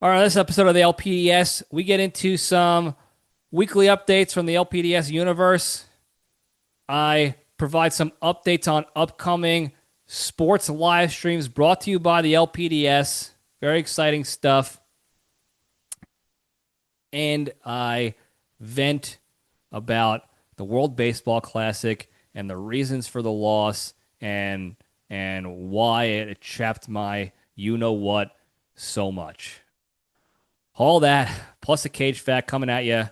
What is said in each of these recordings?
All right, this episode of the LPDS, we get into some weekly updates from the LPDS universe. I provide some updates on upcoming sports live streams brought to you by the LPDS. Very exciting stuff. And I vent about the World Baseball Classic and the reasons for the loss and why it chapped my you-know-what so much. All that, plus a cage fact coming at you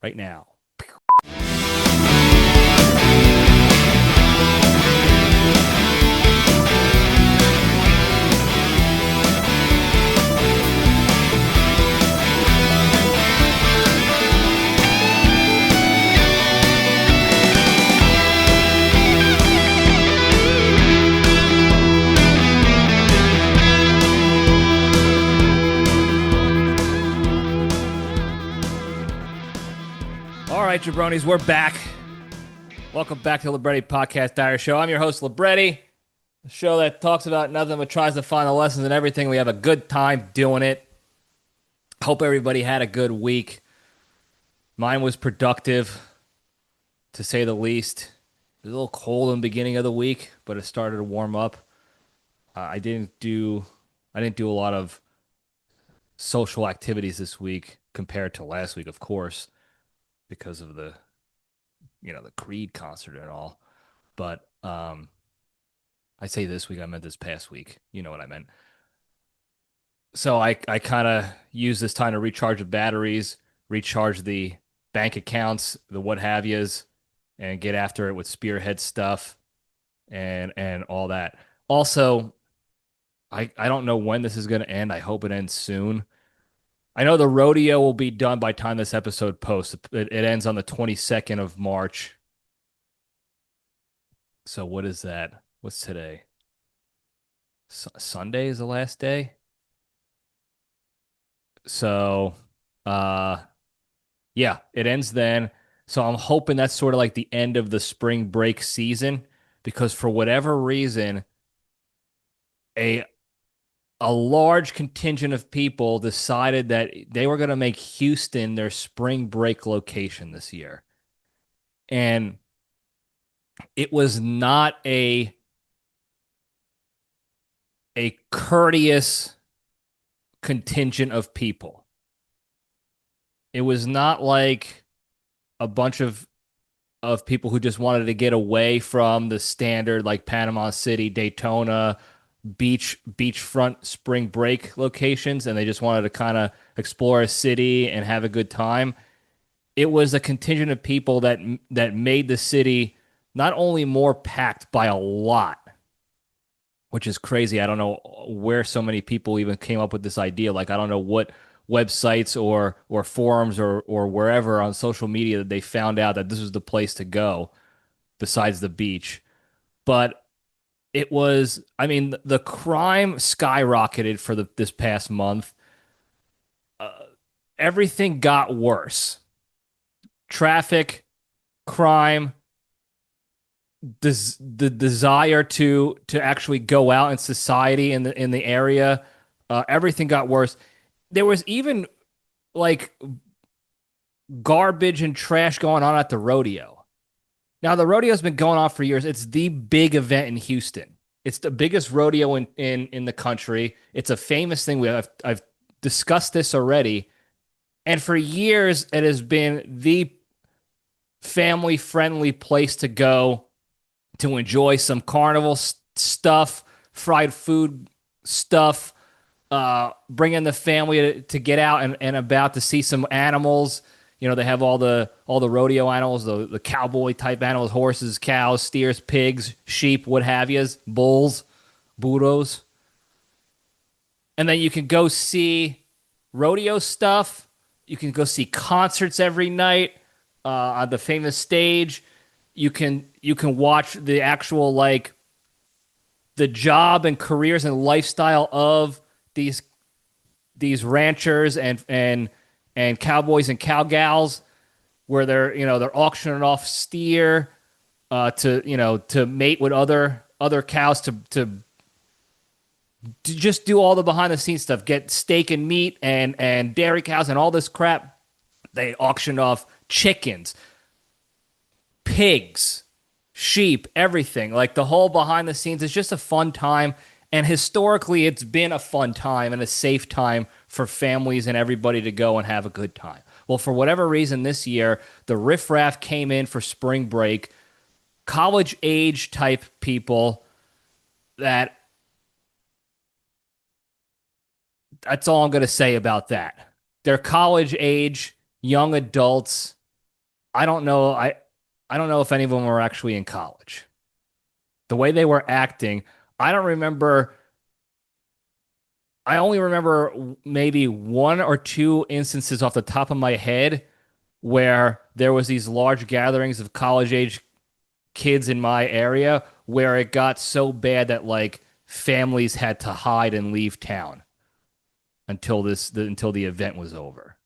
right now. All right, Jabronis, we're back. Welcome back to the Libretti Podcast Diary Show. I'm your host, Libretti, a show that talks about nothing but tries to find the lessons in everything. We have a good time doing it. Hope everybody had a good week. Mine was productive, to say the least. It was a little cold in the beginning of the week, but it started to warm up. I didn't do a lot of social activities this week compared to last week, of course, because of the Creed concert and all. But I say this week, I meant this past week. You know what I meant. So I kind of use this time to recharge the batteries, recharge the bank accounts, the what have yous, and get after it with Spearhead stuff and all that. Also, I don't know when this is going to end. I hope it ends soon. I know the rodeo will be done by the time this episode posts. It ends on the 22nd of March. So what is that? What's today? Sunday is the last day? So, yeah, it ends then. So I'm hoping that's sort of like the end of the spring break season, because for whatever reason, a large contingent of people decided that they were going to make Houston their spring break location this year. And it was not a courteous contingent of people. It was not like a bunch of people who just wanted to get away from the standard, like Panama City, Daytona, beachfront spring break locations, and they just wanted to kind of explore a city and have a good time. It was a contingent of people that made the city not only more packed by a lot, which is crazy. I don't know where so many people even came up with this idea. Like, I don't know what websites or forums or wherever on social media that they found out that this was the place to go besides the beach. But it was, I mean, the crime skyrocketed for this past month. Everything got worse. Traffic, crime, the desire to actually go out in society in the area, everything got worse. There was even like garbage and trash going on at the rodeo. Now, the rodeo's been going on for years. It's the big event in Houston. It's the biggest rodeo in the country. It's a famous thing. I've discussed this already. And for years, it has been the family-friendly place to go to enjoy some carnival stuff, fried food stuff, bringing the family to get out and about to see some animals. You know, they have all the rodeo animals, the cowboy type animals, horses, cows, steers, pigs, sheep, what have yous, bulls, burros. And then you can go see rodeo stuff. You can go see concerts every night on the famous stage. You can watch the actual, like, the job and careers and lifestyle of these ranchers and cowboys and cowgals, where they're auctioning off steer to mate with other cows to just do all the behind the scenes stuff. Get steak and meat and dairy cows and all this crap. They auctioned off chickens, pigs, sheep, everything. Like the whole behind the scenes is just a fun time. And historically, it's been a fun time and a safe time for families and everybody to go and have a good time. Well, for whatever reason this year, the riffraff came in for spring break, college age type people that that's all I'm going to say about that. They're college age, young adults. I don't know. I don't know if any of them were actually in college. The way they were acting, I don't remember. I only remember maybe one or two instances off the top of my head where there was these large gatherings of college age kids in my area where it got so bad that like families had to hide and leave town until the event was over.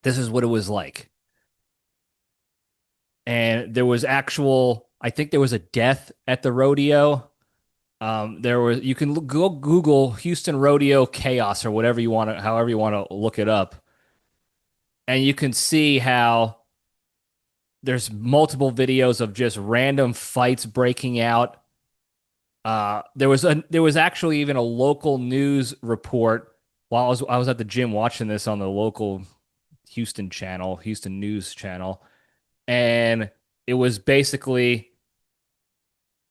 This is what it was like. And there was I think there was a death at the rodeo. You can go Google Houston rodeo chaos or whatever you want to, however you want to look it up. And you can see how there's multiple videos of just random fights breaking out. There was actually even a local news report while I was at the gym watching this on the local Houston news channel. And it was basically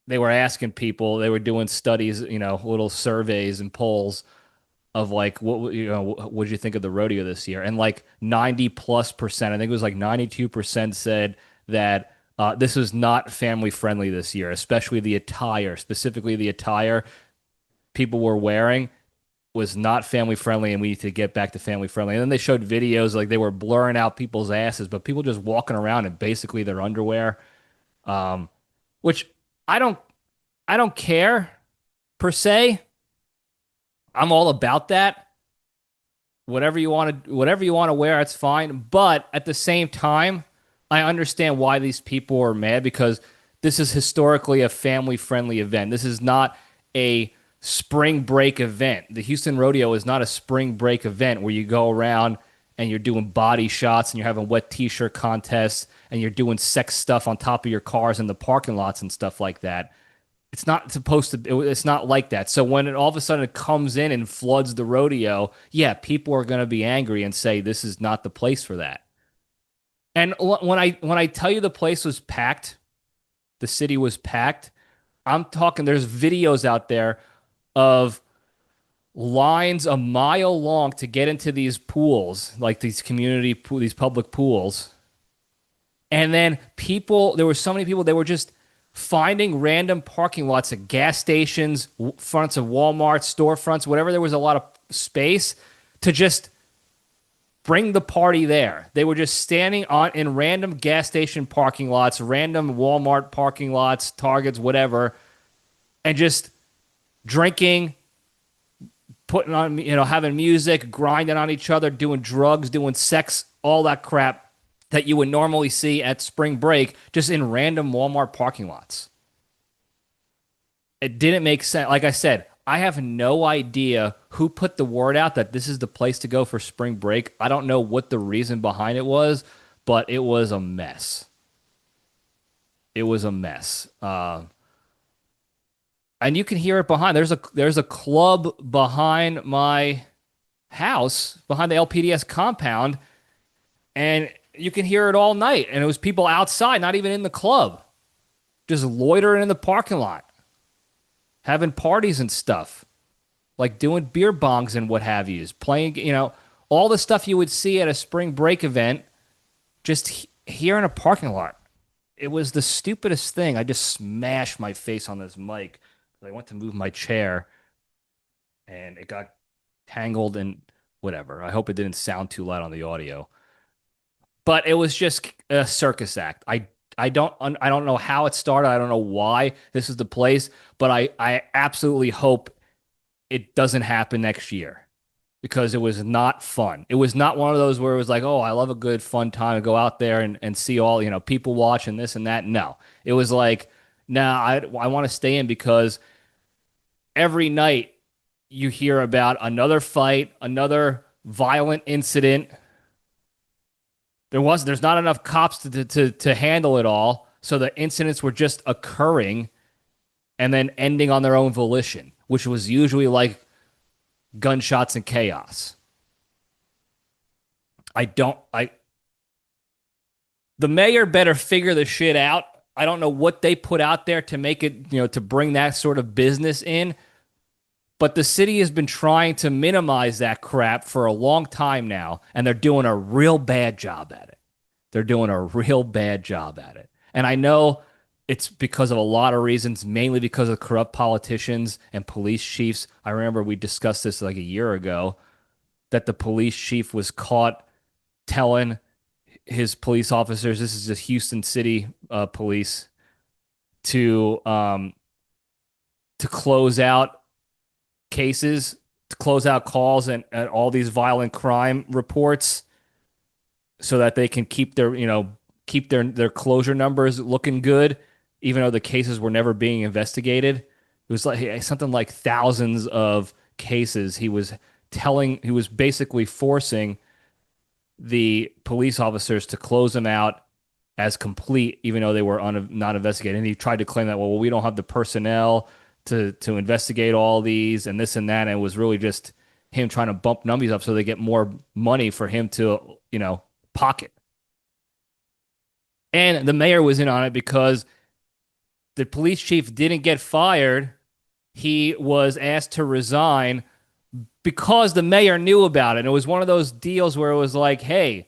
they were asking people, they were doing studies, little surveys and polls of like what did you think of the rodeo this year? And like 90+%, I think it was like 92% said that this was not family friendly this year, especially the attire, specifically the attire people were wearing was not family friendly, and we need to get back to family friendly. And then they showed videos like they were blurring out people's asses, but people just walking around in basically their underwear, which I don't care per se. I'm all about that. Whatever you want to wear, it's fine. But at the same time, I understand why these people are mad because this is historically a family friendly event. This is not a spring break event. The Houston Rodeo is not a spring break event where you go around and you're doing body shots and you're having wet t-shirt contests and you're doing sex stuff on top of your cars in the parking lots and stuff like that. It's not it's not like that. So when all of a sudden it comes in and floods the rodeo, yeah, people are going to be angry and say this is not the place for that. And when I tell you the place was packed, the city was packed, I'm talking there's videos out there of lines a mile long to get into these pools, like these these public pools. And then there were so many people, they were just finding random parking lots at gas stations, fronts of Walmart, storefronts, whatever there was a lot of space to just bring the party there. They were just standing in random gas station parking lots, random Walmart parking lots, Targets, whatever, and just drinking, putting on, having music, grinding on each other, doing drugs, doing sex, all that crap that you would normally see at spring break, just in random Walmart parking lots. It didn't make sense. Like I said, I have no idea who put the word out that this is the place to go for spring break. I don't know what the reason behind it was, but it was a mess. It was a mess. And you can hear it behind. There's a club behind my house, behind the LPDS compound, and you can hear it all night. And it was people outside, not even in the club, just loitering in the parking lot, having parties and stuff, like doing beer bongs and what have yous, playing, all the stuff you would see at a spring break event, just here in a parking lot. It was the stupidest thing. I just smashed my face on this mic. I went to move my chair and it got tangled and whatever. I hope it didn't sound too loud on the audio. But it was just a circus act. I don't know how it started. I don't know why this is the place, but I absolutely hope it doesn't happen next year because it was not fun. It was not one of those where it was like, oh, I love a good fun time to go out there and see all, people watching this and that. No, it was like, nah, I want to stay in because every night you hear about another fight, another violent incident. There's not enough cops to handle it all, so the incidents were just occurring and then ending on their own volition, which was usually like gunshots and chaos. I don't I The mayor better figure the shit out. I don't know what they put out there to make it, to bring that sort of business in, but the city has been trying to minimize that crap for a long time now, and they're doing a real bad job at it. They're doing a real bad job at it. And I know it's because of a lot of reasons, mainly because of corrupt politicians and police chiefs. I remember we discussed this like a year ago that the police chief was caught telling his police officers, this is the Houston City police, to close out cases, to close out calls and all these violent crime reports so that they can keep their closure numbers looking good, even though the cases were never being investigated. It was like something like thousands of cases. He was basically forcing the police officers to close them out as complete, even though they were not investigated. And he tried to claim that, well, we don't have the personnel to investigate all these and this and that. And it was really just him trying to bump numbers up so they get more money for him to, pocket. And the mayor was in on it because the police chief didn't get fired. He was asked to resign because the mayor knew about it. And it was one of those deals where it was like, hey,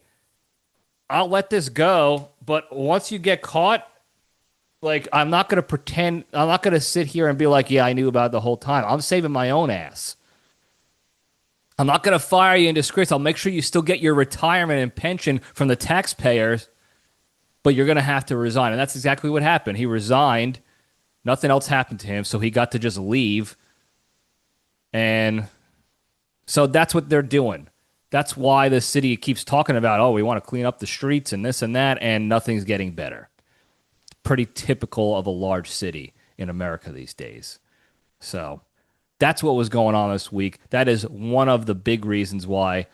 I'll let this go, but once you get caught, like, I'm not going to sit here and be like, yeah, I knew about it the whole time. I'm saving my own ass. I'm not going to fire you in disgrace. I'll make sure you still get your retirement and pension from the taxpayers, but you're going to have to resign. And that's exactly what happened. He resigned. Nothing else happened to him, so he got to just leave. And so that's what they're doing. That's why the city keeps talking about, oh, we want to clean up the streets and this and that, and nothing's getting better. It's pretty typical of a large city in America these days. So that's what was going on this week. That is one of the big reasons why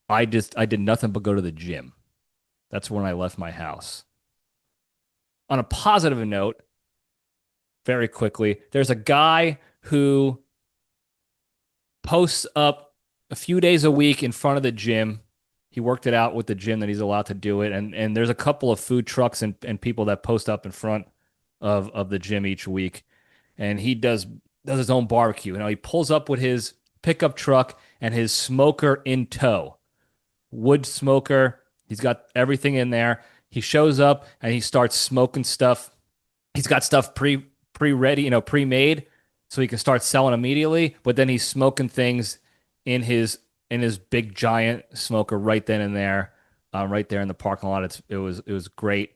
I did nothing but go to the gym. That's when I left my house. On a positive note, very quickly, there's a guy who posts up a few days a week in front of the gym. He worked it out with the gym that he's allowed to do it. And there's a couple of food trucks and people that post up in front of the gym each week. And he does his own barbecue. He pulls up with his pickup truck and his smoker in tow. Wood smoker. He's got everything in there. He shows up and he starts smoking stuff. He's got stuff pre-ready, pre-made, so he can start selling immediately. But then he's smoking things in his big giant smoker right then and there, right there in the parking lot. It was great,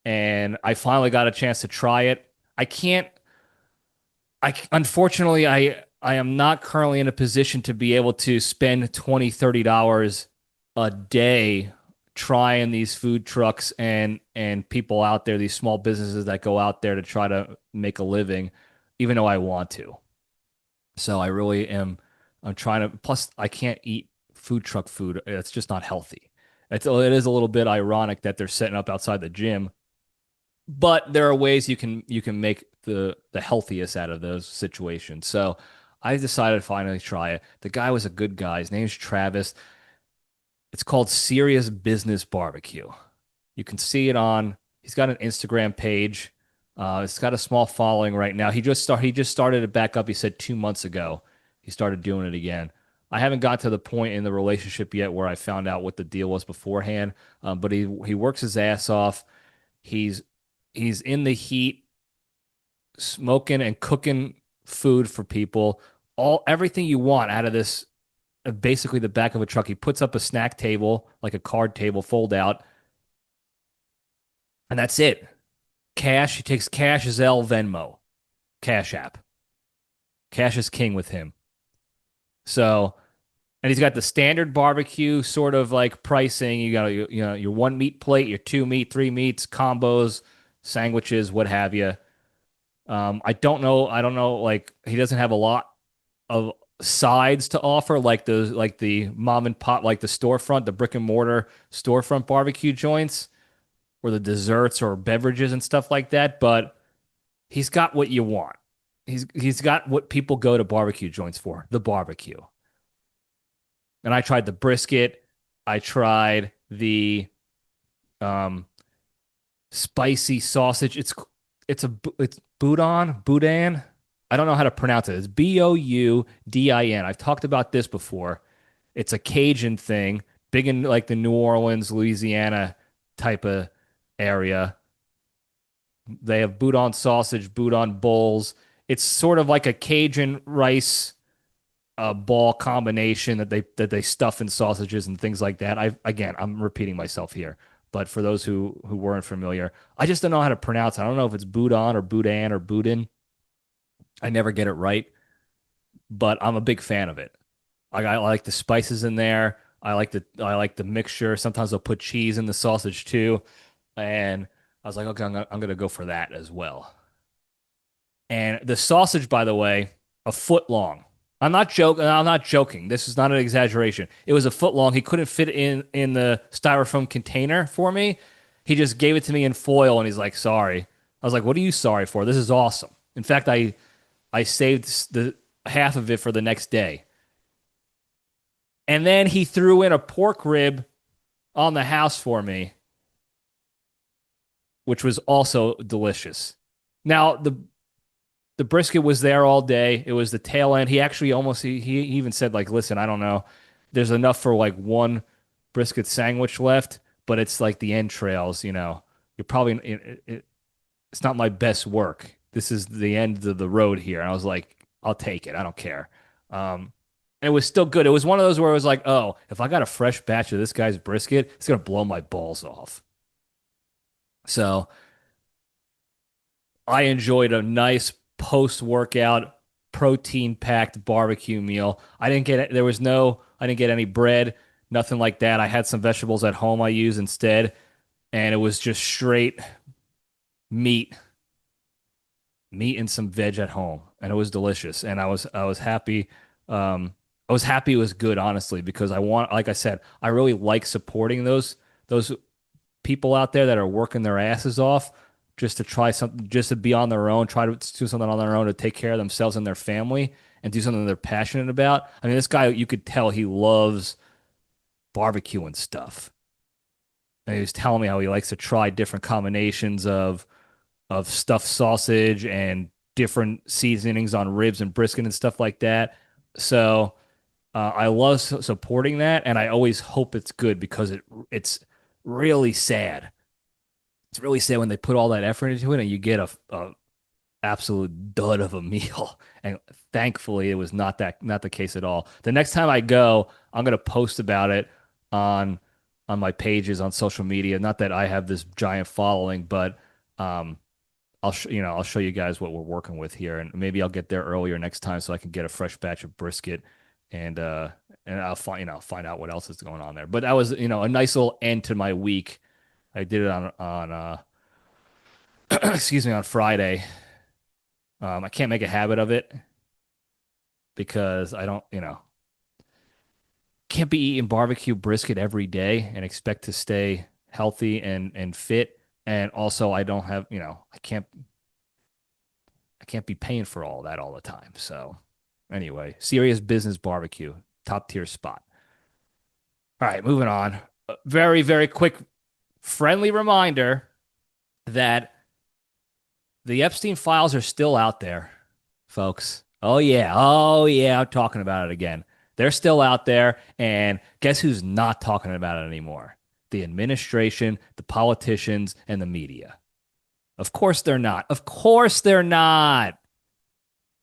and I finally got a chance to try it. Unfortunately, I am not currently in a position to be able to spend $20-$30 a day trying these food trucks and people out there, these small businesses that go out there to try to make a living, even though I want to. So I really am. I'm trying to. Plus, I can't eat food truck food. It's just not healthy. It is a little bit ironic that they're setting up outside the gym, but there are ways you can make the healthiest out of those situations. So I decided to finally try it. The guy was a good guy. His name's Travis. It's called Serious Business Barbecue. You can see it he's got an Instagram page. It's got a small following right now. He just started it back up. He said 2 months ago he started doing it again. I haven't got to the point in the relationship yet where I found out what the deal was beforehand. But he works his ass off. He's in the heat, smoking and cooking food for people. Everything you want out of this. Basically the back of a truck. He puts up a snack table, like a card table, fold out, and that's it. Cash. He takes cash, Zelle, Venmo, Cash App. Cash is king with him. So, and he's got the standard barbecue sort of like pricing. You got your 1 meat plate, your 2 meat, 3 meats, combos, sandwiches, what have you. I don't know. I don't know. Like he doesn't have a lot of sides to offer, like the mom and pop, like the storefront, the brick and mortar storefront barbecue joints, or the desserts or beverages and stuff like that. But he's got what you want. He's got what people go to barbecue joints for, the barbecue. And I tried the brisket. I tried the um spicy sausage. It's boudin. I don't know how to pronounce it. It's Boudin. I've talked about this before. It's a Cajun thing, big in like the New Orleans, Louisiana type of area. They have boudin sausage, boudin bowls. It's sort of like a Cajun rice ball combination that they stuff in sausages and things like that. I'm repeating myself here, but for those who weren't familiar, I just don't know how to pronounce it. I don't know if it's boudin or boudin or boudin. I never get it right, but I'm a big fan of it. I like the spices in there. I like the mixture. Sometimes they'll put cheese in the sausage too, and I was like, okay, I'm gonna go for that as well. And the sausage, by the way, a foot long. I'm not joking. I'm not joking. This is not an exaggeration. It was a foot long. He couldn't fit it in the styrofoam container for me. He just gave it to me in foil, and he's like, "Sorry." I was like, "What are you sorry for? This is awesome." In fact, I saved the half of it for the next day. And then he threw in a pork rib on the house for me, which was also delicious. Now, the brisket was there all day. It was the tail end. He actually he even said like, "Listen, I don't know. There's enough for like one brisket sandwich left, but it's like the entrails, you know. You're probably it's not my best work. This is the end of the road here." And I was like, "I'll take it. I don't care." And it was still good. It was one of those where it was like, "Oh, if I got a fresh batch of this guy's brisket, it's gonna blow my balls off." So I enjoyed a nice post-workout, protein-packed barbecue meal. I didn't get any bread, nothing like that. I had some vegetables at home I used instead, and it was just straight meat, meat and some veg at home, and it was delicious. And I was happy. I was happy it was good, honestly, because like I said, I really like supporting those people out there that are working their asses off just to try something, just to be on their own, try to do something on their own to take care of themselves and their family and do something they're passionate about. I mean, this guy, you could tell he loves barbecue and stuff. And he was telling me how he likes to try different combinations of stuffed sausage and different seasonings on ribs and brisket and stuff like that. So I love supporting that, and I always hope it's good because it's really sad. It's really sad when they put all that effort into it and you get a absolute dud of a meal. And thankfully, it was not the case at all. The next time I go, I'm gonna post about it on on my pages on social media. Not that I have this giant following, but um, I'll show you guys what we're working with here, and maybe I'll get there earlier next time so I can get a fresh batch of brisket and I'll find out what else is going on there. But that was a nice little end to my week. I did it on excuse me, on Friday. I can't make a habit of it because I don't, can't be eating barbecue brisket every day and expect to stay healthy and fit. And also I don't have, I can't be paying for all that all the time. So anyway, serious business barbecue, top tier spot. All right, moving on. Very, very quick, friendly reminder that the Epstein files are still out there, folks. Oh, yeah. Oh, yeah. I'm talking about it again. They're still out there. And guess who's not talking about it anymore? The administration, the politicians, and the media. Of course they're not. Of course they're not.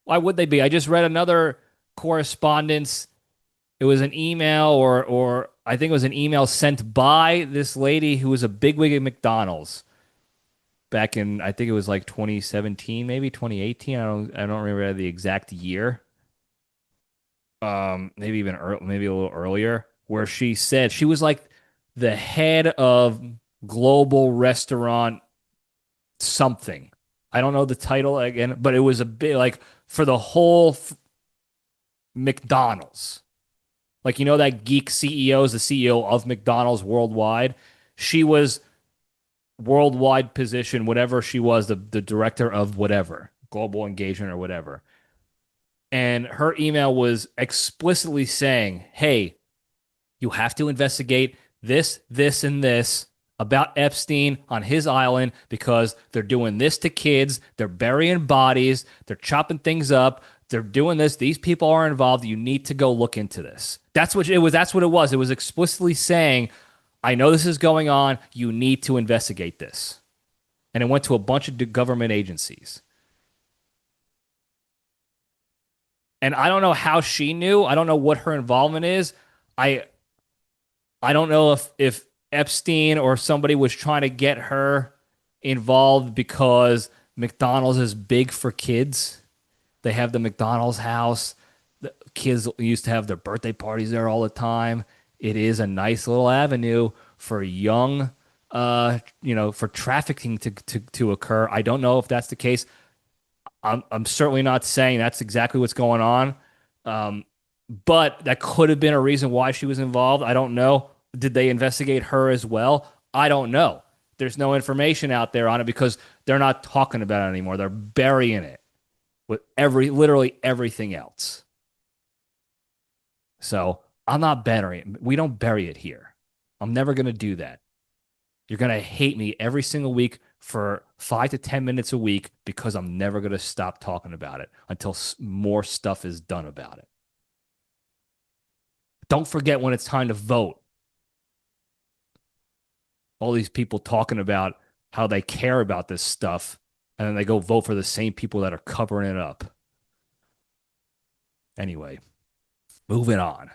Why would they be? I just read another correspondence. It was an email or I think it was an email sent by this lady who was a bigwig at McDonald's back in, I think it was like 2017, maybe 2018. I don't remember the exact year. Maybe even maybe a little earlier, where she said she was like the head of global restaurant something. I don't know the title again, but it was a bit like for the whole McDonald's. Like, you know, that geek CEO is the CEO of McDonald's worldwide. She was worldwide position, whatever she was, the director of whatever, global engagement or whatever. And her email was explicitly saying, hey, you have to investigate this, this, and this about Epstein on his island because they're doing this to kids. They're burying bodies. They're chopping things up. They're doing this. These people are involved. You need to go look into this. That's what it was. That's what it was. It was explicitly saying, I know this is going on. You need to investigate this. And it went to a bunch of government agencies. And I don't know how she knew. I don't know what her involvement is. I I don't know if Epstein or somebody was trying to get her involved because McDonald's is big for kids. They have the McDonald's house. The kids used to have their birthday parties there all the time. It is a nice little avenue for young, for trafficking to occur. I don't know if that's the case. I'm certainly not saying that's exactly what's going on. But that could have been a reason why she was involved. I don't know. Did they investigate her as well? I don't know. There's no information out there on it because they're not talking about it anymore. They're burying it with literally everything else. So I'm not burying it. We don't bury it here. I'm never going to do that. You're going to hate me every single week for 5 to 10 minutes a week because I'm never going to stop talking about it until more stuff is done about it. Don't forget when it's time to vote. All these people talking about how they care about this stuff, and then they go vote for the same people that are covering it up. Anyway, moving on.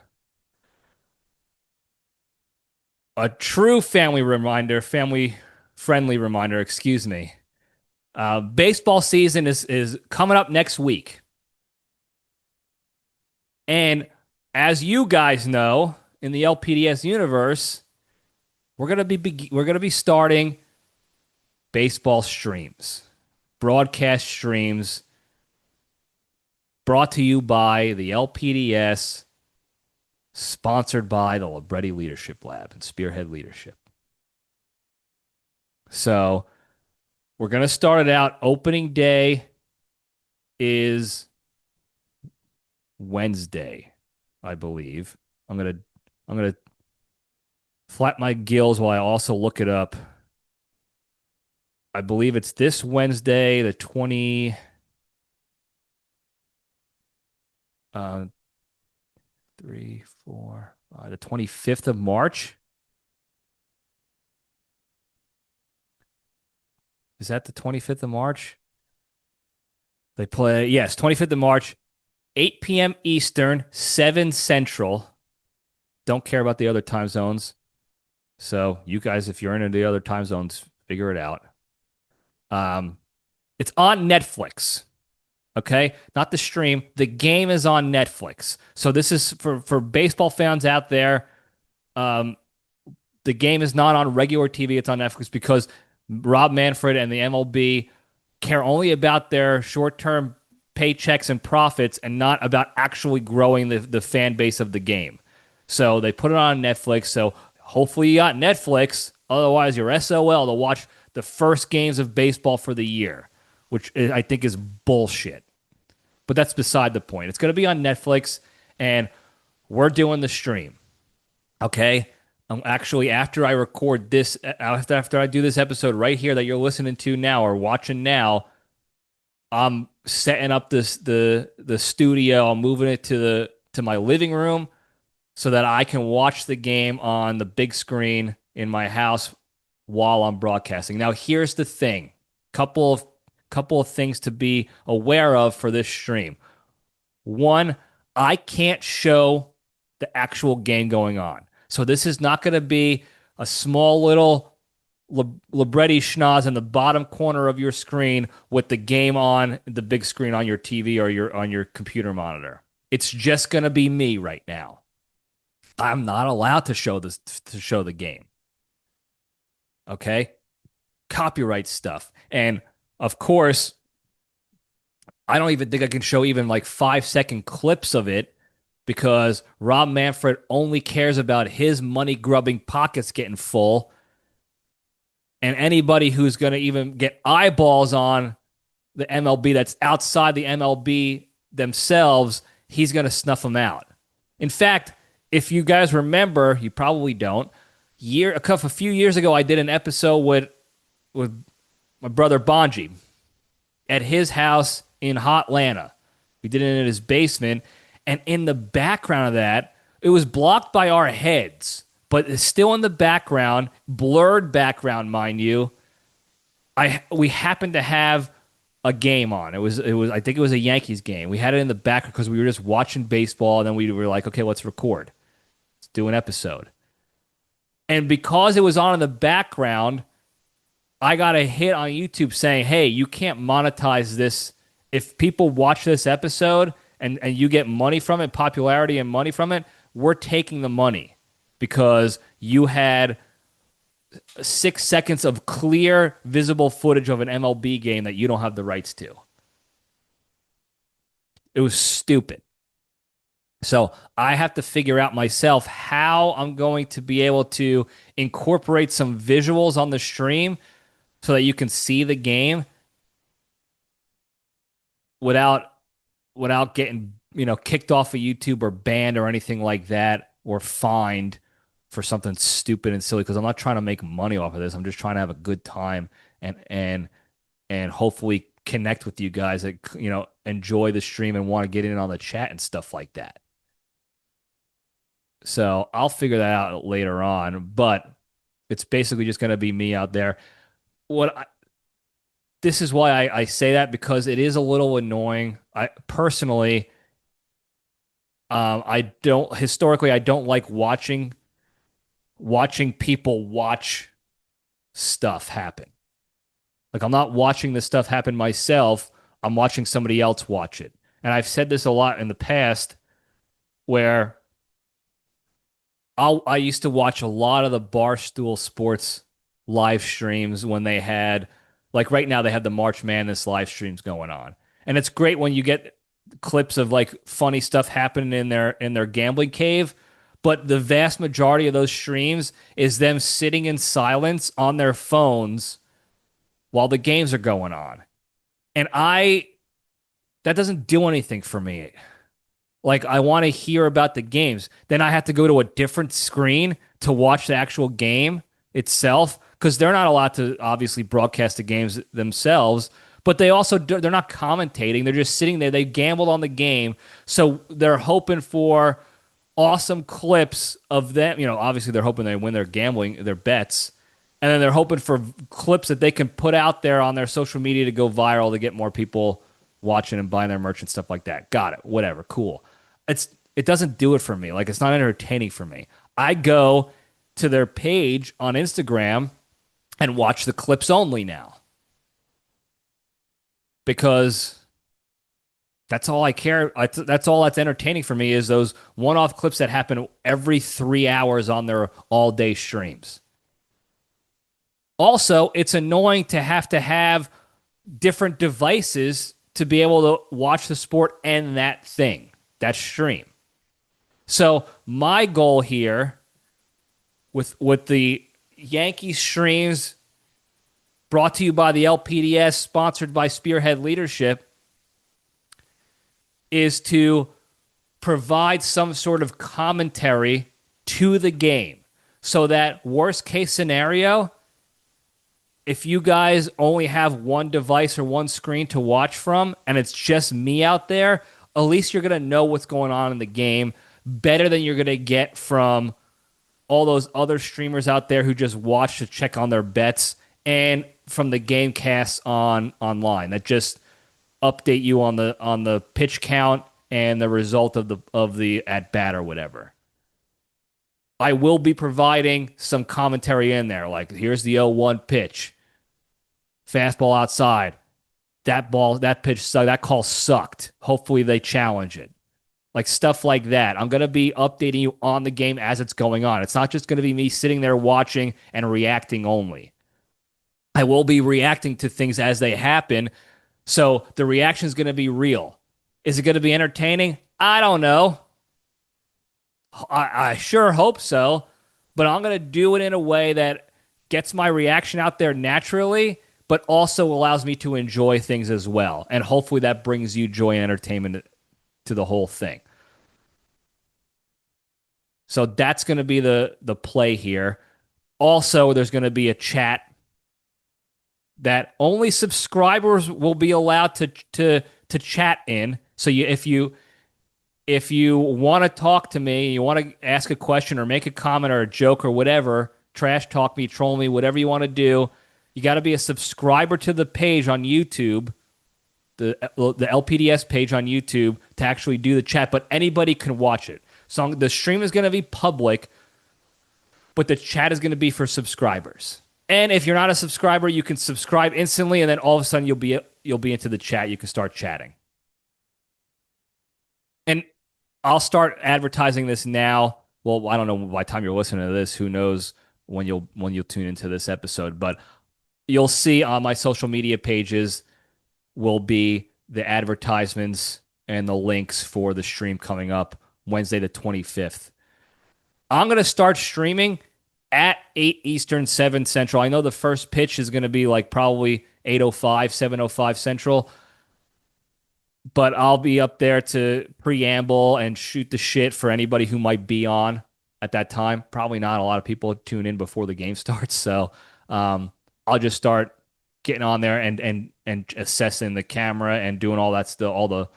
A true family friendly reminder, excuse me. Baseball season is coming up next week. And as you guys know, in the LPDS universe, we're gonna be starting baseball streams, broadcast streams, brought to you by the LPDS, sponsored by the Libretti Leadership Lab and Spearhead Leadership. So we're gonna start it out. Opening day is Wednesday, I believe. I'm gonna flap my gills while I also look it up. I believe it's this Wednesday, the 25th of March. Is that the 25th of March? They play, yes, 25th of March, 8 p.m. Eastern, 7 Central. Don't care about the other time zones. So you guys, if you're into the other time zones, figure it out. It's on Netflix. Okay? Not the stream. The game is on Netflix. So this is for baseball fans out there. The game is not on regular TV. It's on Netflix because Rob Manfred and the MLB care only about their short-term paychecks and profits and not about actually growing the fan base of the game. So they put it on Netflix. So hopefully you got Netflix. Otherwise, you're SOL to watch the first games of baseball for the year, which I think is bullshit. But that's beside the point. It's going to be on Netflix, and we're doing the stream. Okay? Actually, after I record this, after I do this episode right here that you're listening to now or watching now, I'm setting up the studio. I'm moving it to my living room so that I can watch the game on the big screen in my house while I'm broadcasting. Now, here's the thing. Couple of things to be aware of for this stream. One, I can't show the actual game going on. So this is not going to be a small little Libretti schnoz in the bottom corner of your screen with the game on the big screen on your TV or on your computer monitor. It's just going to be me right now. I'm not allowed to show the game. Okay? Copyright stuff. And Of course, I don't even think I can show even like 5-second clips of it because Rob Manfred only cares about his money grubbing pockets getting full. And anybody who's going to even get eyeballs on the MLB that's outside the MLB themselves, he's going to snuff them out. In fact, if you guys remember, you probably don't. A few years ago, I did an episode with my brother Bonji at his house in Hotlanta. We did it in his basement, and in the background of that, it was blocked by our heads, but it's still in the background, blurred background, mind you. We happened to have a game on. I think it was a Yankees game. We had it in the background because we were just watching baseball, and then we were like, okay, let's record. Let's do an episode. And because it was on in the background, I got a hit on YouTube saying, hey, you can't monetize this. If people watch this episode and you get money from it, popularity and money from it, we're taking the money because you had 6 seconds of clear, visible footage of an MLB game that you don't have the rights to. It was stupid. So I have to figure out myself how I'm going to be able to incorporate some visuals on the stream so that you can see the game without getting, kicked off of YouTube or banned or anything like that or fined for something stupid and silly, because I'm not trying to make money off of this. I'm just trying to have a good time and hopefully connect with you guys that enjoy the stream and want to get in on the chat and stuff like that. So I'll figure that out later on, but it's basically just going to be me out there. This is why I say that, because it is a little annoying. I personally, I don't like watching people watch stuff happen. Like, I'm not watching this stuff happen myself. I'm watching somebody else watch it. And I've said this a lot in the past where I used to watch a lot of the Barstool Sports live streams when they had, like right now they have the March Madness live streams going on. And it's great when you get clips of like funny stuff happening in their gambling cave, but the vast majority of those streams is them sitting in silence on their phones while the games are going on. And that doesn't do anything for me. Like, I want to hear about the games. Then I have to go to a different screen to watch the actual game itself, because they're not allowed to obviously broadcast the games themselves, but they're not commentating. They're just sitting there. They gambled on the game, so they're hoping for awesome clips of them. Obviously they're hoping they win their bets, and then they're hoping for clips that they can put out there on their social media to go viral to get more people watching and buying their merch and stuff like that. Got it. Whatever. Cool. It doesn't do it for me. Like, it's not entertaining for me. I go to their page on Instagram and watch the clips only now, because that's all I care. That's all that's entertaining for me, is those one-off clips that happen every 3 hours on their all-day streams. Also, it's annoying to have different devices to be able to watch the sport and that stream. So my goal here with the Yankees streams brought to you by the LPDS, sponsored by Spearhead Leadership, is to provide some sort of commentary to the game, so that worst case scenario, if you guys only have one device or one screen to watch from and it's just me out there, at least you're going to know what's going on in the game better than you're going to get from all those other streamers out there who just watch to check on their bets, and from the game casts online that just update you on the pitch count and the result of the at bat or whatever. I will be providing some commentary in there, like, here's the 0-1 pitch, fastball outside, that pitch sucked, that call sucked. Hopefully they challenge it. Like, stuff like that. I'm going to be updating you on the game as it's going on. It's not just going to be me sitting there watching and reacting only. I will be reacting to things as they happen. So the reaction is going to be real. Is it going to be entertaining? I don't know. I sure hope so, but I'm going to do it in a way that gets my reaction out there naturally, but also allows me to enjoy things as well. And hopefully that brings you joy and entertainment to the whole thing. So that's going to be the play here. Also, there's going to be a chat that only subscribers will be allowed to chat in. So if you want to talk to me, you want to ask a question or make a comment or a joke or whatever, trash talk me, troll me, whatever you want to do, you got to be a subscriber to the page on YouTube, the LPDS page on YouTube, to actually do the chat. But anybody can watch it. So the stream is going to be public, but the chat is going to be for subscribers. And if you're not a subscriber, you can subscribe instantly, and then all of a sudden you'll be into the chat. You can start chatting. And I'll start advertising this now. Well, I don't know by the time you're listening to this. Who knows when you'll tune into this episode? But you'll see on my social media pages will be the advertisements and the links for the stream coming up Wednesday the 25th. I'm going to start streaming at 8 Eastern, 7 Central. I know the first pitch is going to be like probably 8:05, 7:05 Central. But I'll be up there to preamble and shoot the shit for anybody who might be on at that time. Probably not a lot of people tune in before the game starts. So I'll just start getting on there and assessing the camera and doing all that stuff,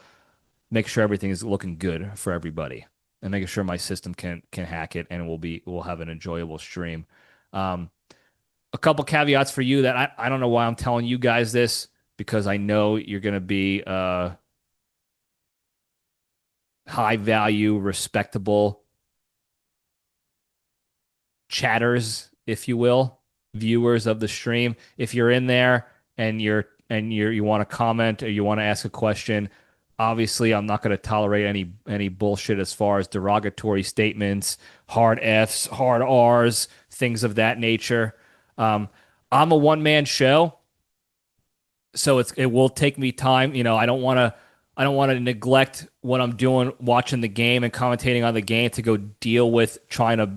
make sure everything is looking good for everybody and making sure my system can hack it and we'll have an enjoyable stream. A couple caveats for you that I don't know why I'm telling you guys this, because I know you're going to be high value, respectable chatters, if you will, viewers of the stream. If you're in there and you want to comment or you want to ask a question, obviously I'm not going to tolerate any bullshit as far as derogatory statements, hard Fs, hard Rs, things of that nature. I'm a one-man show, so it will take me time. I don't want to neglect what I'm doing, watching the game and commentating on the game, to go deal with trying to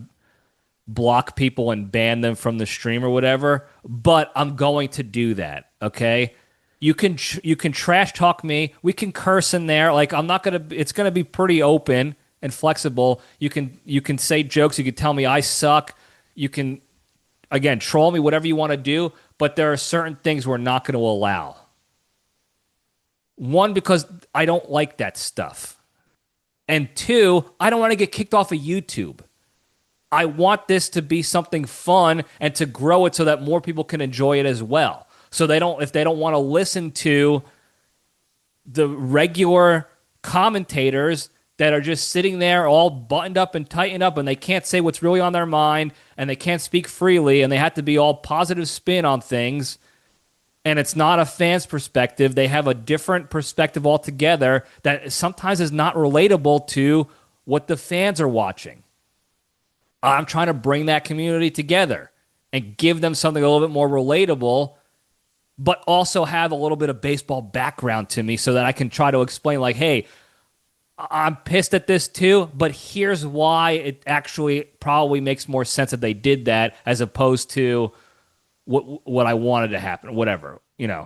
block people and ban them from the stream or whatever. But I'm going to do that. Okay. You can trash talk me. We can curse in there. Like, it's going to be pretty open and flexible. You can say jokes. You can tell me I suck. You can, again, troll me, whatever you want to do. But there are certain things we're not going to allow. One, because I don't like that stuff. And two, I don't want to get kicked off of YouTube. I want this to be something fun and to grow it so that more people can enjoy it as well. So if they don't want to listen to the regular commentators that are just sitting there all buttoned up and tightened up, and they can't say what's really on their mind, and they can't speak freely, and they have to be all positive spin on things, and it's not a fan's perspective. They have a different perspective altogether that sometimes is not relatable to what the fans are watching. I'm trying to bring that community together and give them something a little bit more relatable, but also have a little bit of baseball background to me so that I can try to explain, like, hey, I'm pissed at this too, but here's why it actually probably makes more sense that they did that as opposed to what I wanted to happen, whatever. We're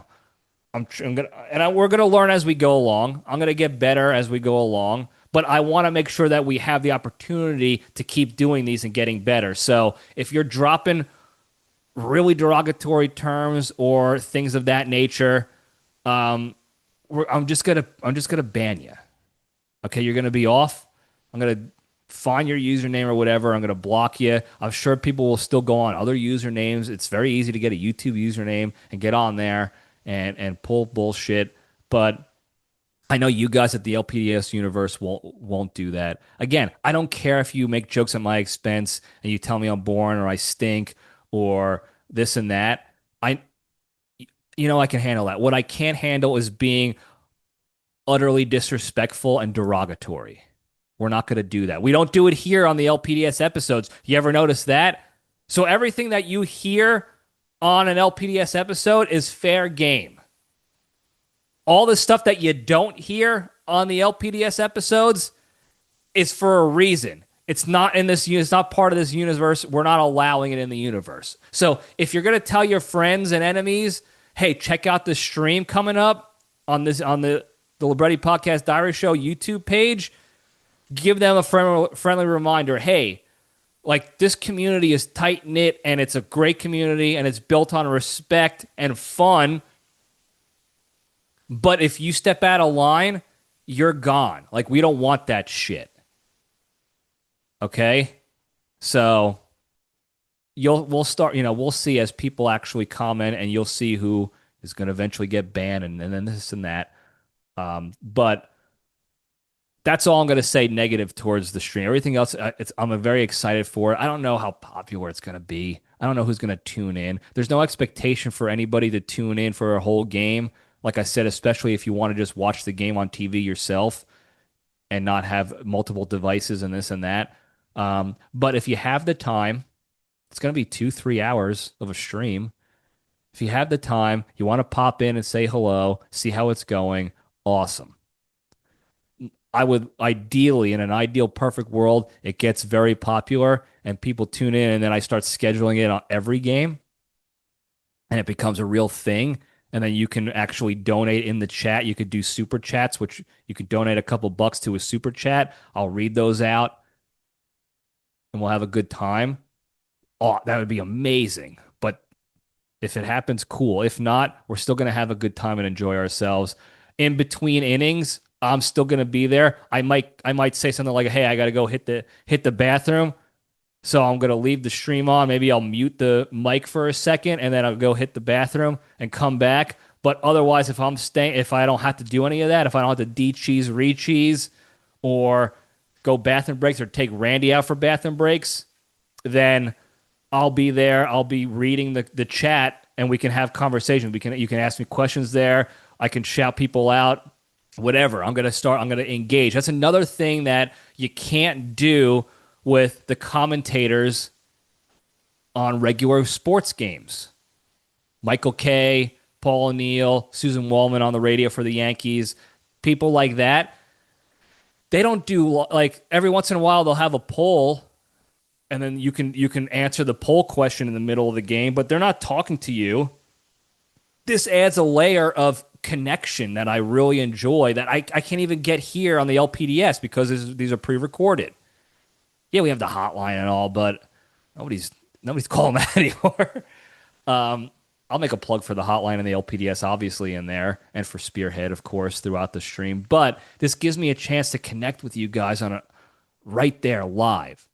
gonna learn as we go along. I'm gonna get better as we go along. But I want to make sure that we have the opportunity to keep doing these and getting better. So if you're dropping really derogatory terms or things of that nature, I'm just gonna ban you. Okay, you're gonna be off. I'm gonna find your username or whatever. I'm gonna block you. I'm sure people will still go on other usernames. It's very easy to get a YouTube username and get on there and pull bullshit, but I know you guys at the LPDS universe won't do that. Again, I don't care if you make jokes at my expense and you tell me I'm boring or I stink or this and that. I can handle that. What I can't handle is being utterly disrespectful and derogatory. We're not going to do that. We don't do it here on the LPDS episodes. You ever notice that? So everything that you hear on an LPDS episode is fair game. All the stuff that you don't hear on the LPDS episodes is for a reason. It's not in this. It's not part of this universe. We're not allowing it in the universe. So if you're gonna tell your friends and enemies, hey, check out the stream coming up on the Libretti Podcast Diary Show YouTube page, give them a friendly reminder. Hey, like, this community is tight knit and it's a great community and it's built on respect and fun. But if you step out of line, you're gone. Like, we don't want that shit. Okay? So we'll see as people actually comment, and you'll see who is going to eventually get banned and then this and that. But that's all I'm going to say negative towards the stream. Everything else, I'm very excited for it. I don't know how popular it's going to be. I don't know who's going to tune in. There's no expectation for anybody to tune in for a whole game. Like I said, especially if you want to just watch the game on TV yourself and not have multiple devices and this and that. But if you have the time, it's going to be 2-3 hours of a stream. If you have the time, you want to pop in and say hello, see how it's going, awesome. I would ideally, in an ideal perfect world, it gets very popular and people tune in, and then I start scheduling it on every game and it becomes a real thing. And then you can actually donate in the chat. You could do super chats, which you could donate a couple bucks to a super chat. I'll read those out and we'll have a good time. Oh, that would be amazing. But if it happens, cool. If not, we're still going to have a good time and enjoy ourselves. In between innings, I'm still going to be there. I might say something like, hey, I got to go hit the bathroom. So I'm going to leave the stream on. Maybe I'll mute the mic for a second and then I'll go hit the bathroom and come back. But otherwise, if I don't have to do any of that, if I don't have to de-cheese, re-cheese, or go bathroom breaks or take Randy out for bathroom breaks, then I'll be there. I'll be reading the chat and we can have conversations. You can ask me questions there. I can shout people out, whatever. I'm going to engage. That's another thing that you can't do with the commentators on regular sports games. Michael Kay, Paul O'Neill, Susan Wallman on the radio for the Yankees, people like that. They don't do, like, every once in a while they'll have a poll and then you can answer the poll question in the middle of the game, but they're not talking to you. This adds a layer of connection that I really enjoy that I can't even get here on the LPDS because these are pre-recorded. Yeah, we have the hotline and all, but nobody's calling that anymore. I'll make a plug for the hotline and the LPDS, obviously, in there, and for Spearhead, of course, throughout the stream. But this gives me a chance to connect with you guys right there live.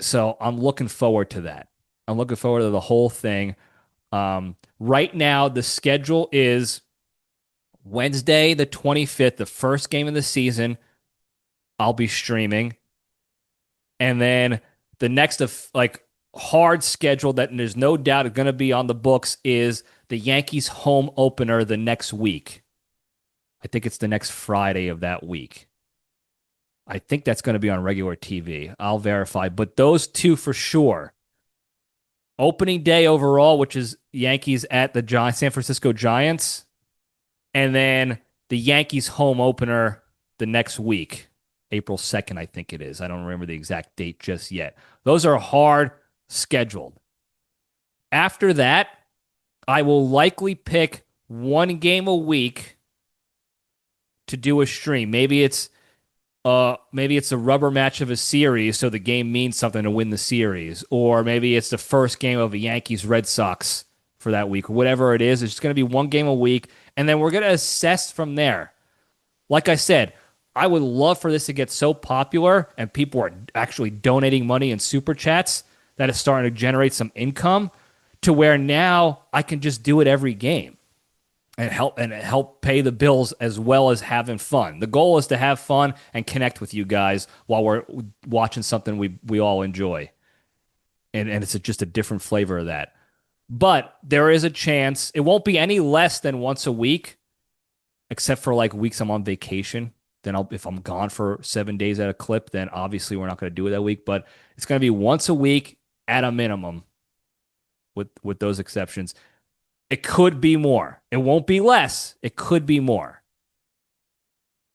So I'm looking forward to that. I'm looking forward to the whole thing. Right now, the schedule is Wednesday, the 25th, the first game of the season. I'll be streaming. And then the next hard schedule that there's no doubt is going to be on the books is the Yankees home opener the next week. I think it's the next Friday of that week. I think that's going to be on regular TV. I'll verify. But those two for sure. Opening day overall, which is Yankees at the San Francisco Giants. And then the Yankees home opener the next week. April 2nd, I think it is. I don't remember the exact date just yet. Those are hard scheduled. After that, I will likely pick one game a week to do a stream. Maybe it's a rubber match of a series, so the game means something to win the series. Or maybe it's the first game of a Yankees-Red Sox for that week. Whatever it is, it's just going to be one game a week, and then we're going to assess from there. Like I said, I would love for this to get so popular and people are actually donating money in super chats that it's starting to generate some income to where now I can just do it every game and help pay the bills as well as having fun. The goal is to have fun and connect with you guys while we're watching something we all enjoy. And it's just a different flavor of that. But there is a chance it won't be any less than once a week, except for like weeks I'm on vacation. Then if I'm gone for 7 days at a clip, then obviously we're not going to do it that week. But it's going to be once a week at a minimum with those exceptions. It could be more. It won't be less. It could be more.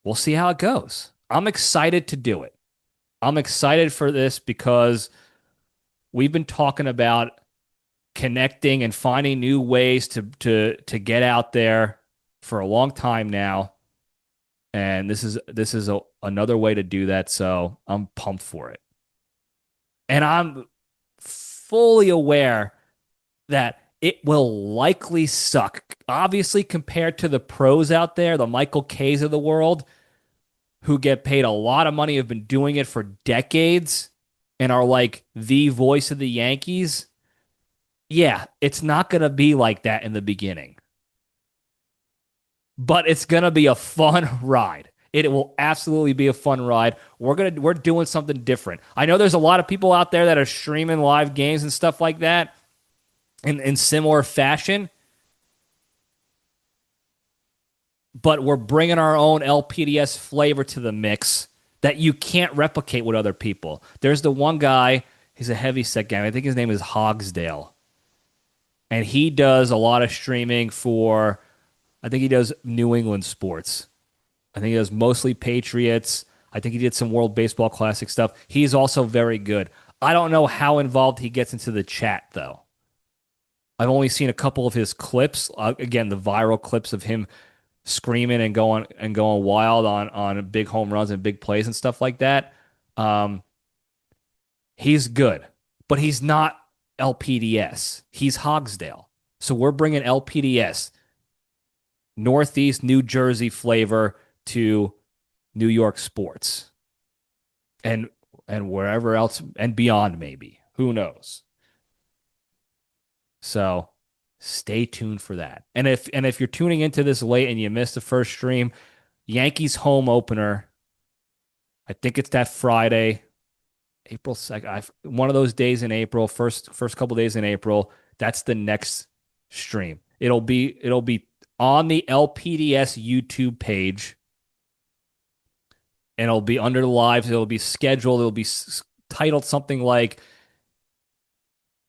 We'll see how it goes. I'm excited to do it. I'm excited for this because we've been talking about connecting and finding new ways to get out there for a long time now. And this is another way to do that, so I'm pumped for it. And I'm fully aware that it will likely suck. Obviously, compared to the pros out there, the Michael Kays of the world, who get paid a lot of money, have been doing it for decades, and are like the voice of the Yankees. Yeah, it's not going to be like that in the beginning. But it's going to be a fun ride. It will absolutely be a fun ride. We're doing something different. I know there's a lot of people out there that are streaming live games and stuff like that in similar fashion. But we're bringing our own LPDS flavor to the mix that you can't replicate with other people. There's the one guy, he's a heavyset guy. I think his name is Hogsdale. And he does a lot of streaming for, I think he does New England sports. I think he does mostly Patriots. I think he did some World Baseball Classic stuff. He's also very good. I don't know how involved he gets into the chat, though. I've only seen a couple of his clips. Again, the viral clips of him screaming and going wild on big home runs and big plays and stuff like that. He's good, but he's not LPDS. He's Hogsdale. So we're bringing LPDS, Northeast New Jersey flavor, to New York sports and wherever else and beyond, maybe. Who knows? So stay tuned for that. And if you're tuning into this late and you missed the first stream, Yankees home opener, I think it's that Friday, April 2nd. One of those days in April, first couple days in April. That's the next stream. It'll be on the LPDS YouTube page, and it'll be under the lives. It'll be scheduled. It'll be titled something like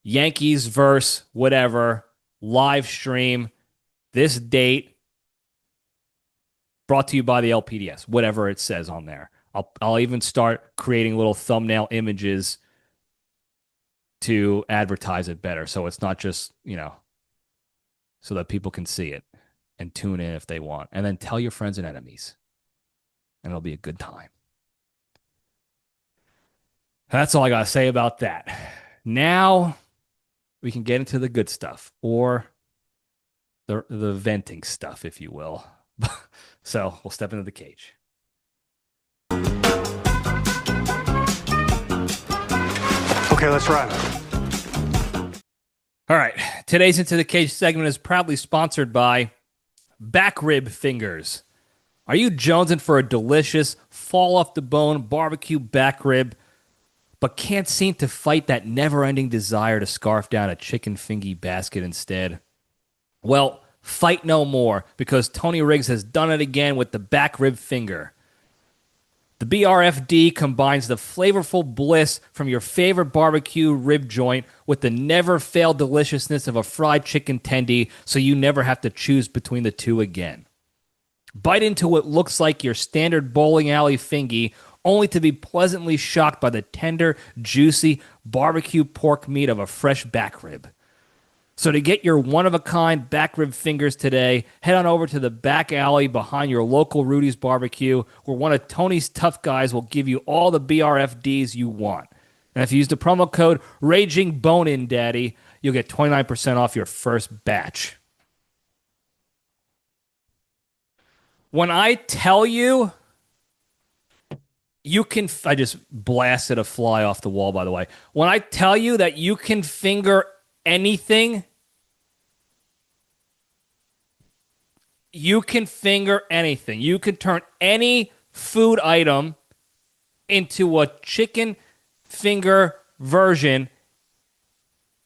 Yankees versus whatever live stream, this date, brought to you by the LPDS, whatever it says on there. I'll even start creating little thumbnail images to advertise it better, so it's not just, so that people can see it and tune in if they want. And then tell your friends and enemies, and it'll be a good time. That's all I got to say about that. Now we can get into the good stuff, or the venting stuff, if you will. So we'll step into the cage. Okay, let's run. All right. Today's Into the Cage segment is proudly sponsored by Back Rib Fingers. Are you jonesing for a delicious, fall-off-the-bone barbecue back rib, but can't seem to fight that never-ending desire to scarf down a chicken fingy basket instead? Well, fight no more, because Tony Riggs has done it again with the Back Rib Finger. The BRFD combines the flavorful bliss from your favorite barbecue rib joint with the never-fail deliciousness of a fried chicken tendy, so you never have to choose between the two again. Bite into what looks like your standard bowling alley fingy, only to be pleasantly shocked by the tender, juicy barbecue pork meat of a fresh back rib. So to get your one-of-a-kind back rib fingers today, head on over to the back alley behind your local Rudy's Barbecue, where one of Tony's tough guys will give you all the BRFDs you want. And if you use the promo code RagingBoneInDaddy, you'll get 29% off your first batch. When I tell you, you can... I just blasted a fly off the wall, by the way. When I tell you that you can finger anything, you can finger anything. You can turn any food item into a chicken finger version,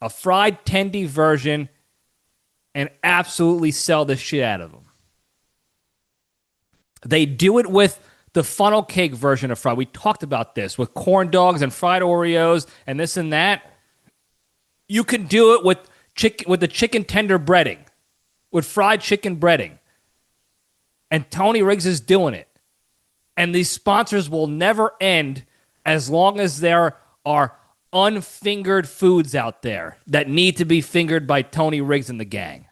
a fried tendy version, and absolutely sell the shit out of them. They do it with the funnel cake version of fried. We talked about this with corn dogs and fried Oreos and this and that. You can do it with with the chicken tender breading, with fried chicken breading. And Tony Riggs is doing it. And these sponsors will never end as long as there are unfingered foods out there that need to be fingered by Tony Riggs and the gang.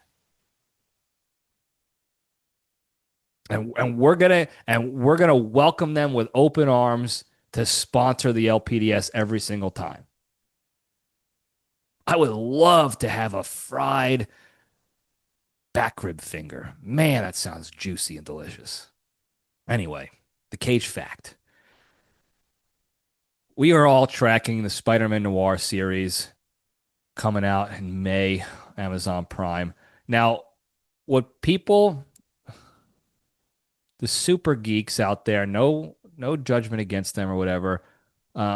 And we're gonna welcome them with open arms to sponsor the LPDS every single time. I would love to have a fried back rib finger. Man, that sounds juicy and delicious. Anyway, the Cage fact. We are all tracking the Spider-Man Noir series coming out in May, Amazon Prime. Now, what people, the super geeks out there, no judgment against them or whatever,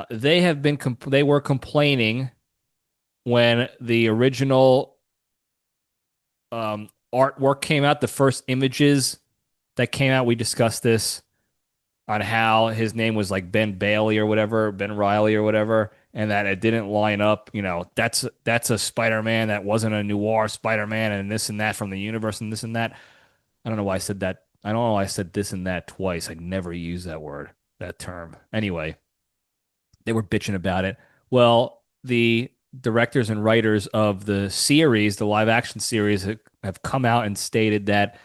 they were complaining when the original artwork came out, the first images that came out. We discussed this on how his name was like Ben Bailey or whatever, Ben Riley or whatever, and that it didn't line up. You know, that's a Spider-Man that wasn't a noir Spider-Man, and this and that from the universe and this and that. I don't know why I said that. I don't know why I said this and that twice. I never use that term. Anyway, they were bitching about it. Well, the directors and writers of the series, the live action series, have come out and stated that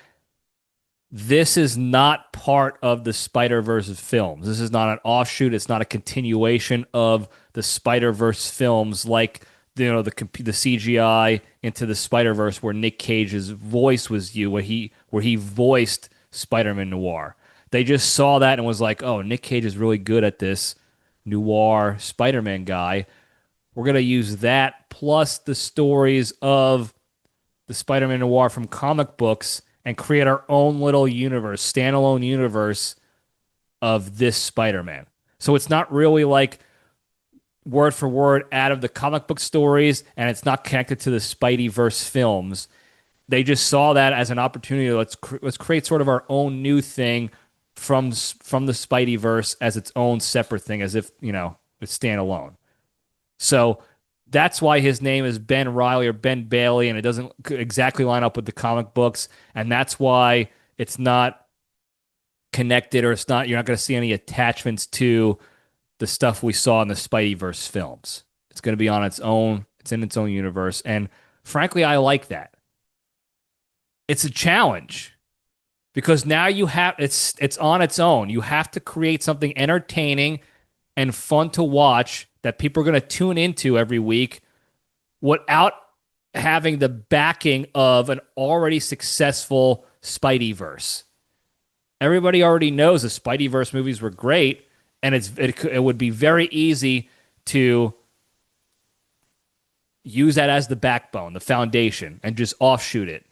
this is not part of the Spider-Verse films. This is not an offshoot. It's not a continuation of the Spider-Verse films, like the CGI Into the Spider-Verse, where Nic Cage's voice was where he voiced Spider-Man Noir. They just saw that and was like, "Oh, Nic Cage is really good at this noir Spider-Man guy. We're gonna use that plus the stories of the Spider-Man Noir from comic books." And create our own little universe, standalone universe of this Spider-Man. So it's not really like word for word out of the comic book stories, and it's not connected to the Spideyverse films. They just saw that as an opportunity. Let's create sort of our own new thing from the Spideyverse as its own separate thing, as if it's standalone. So that's why his name is Ben Riley or Ben Bailey, and it doesn't exactly line up with the comic books, and that's why it's not connected, or you're not going to see any attachments to the stuff we saw in the Spideyverse films. It's going to be on its own. It's in its own universe, and frankly, I like that. It's a challenge because now it's on its own. You have to create something entertaining and fun to watch that people are going to tune into every week without having the backing of an already successful Spideyverse. Everybody already knows the Spideyverse movies were great, and it would be very easy to use that as the backbone, the foundation, and just offshoot it.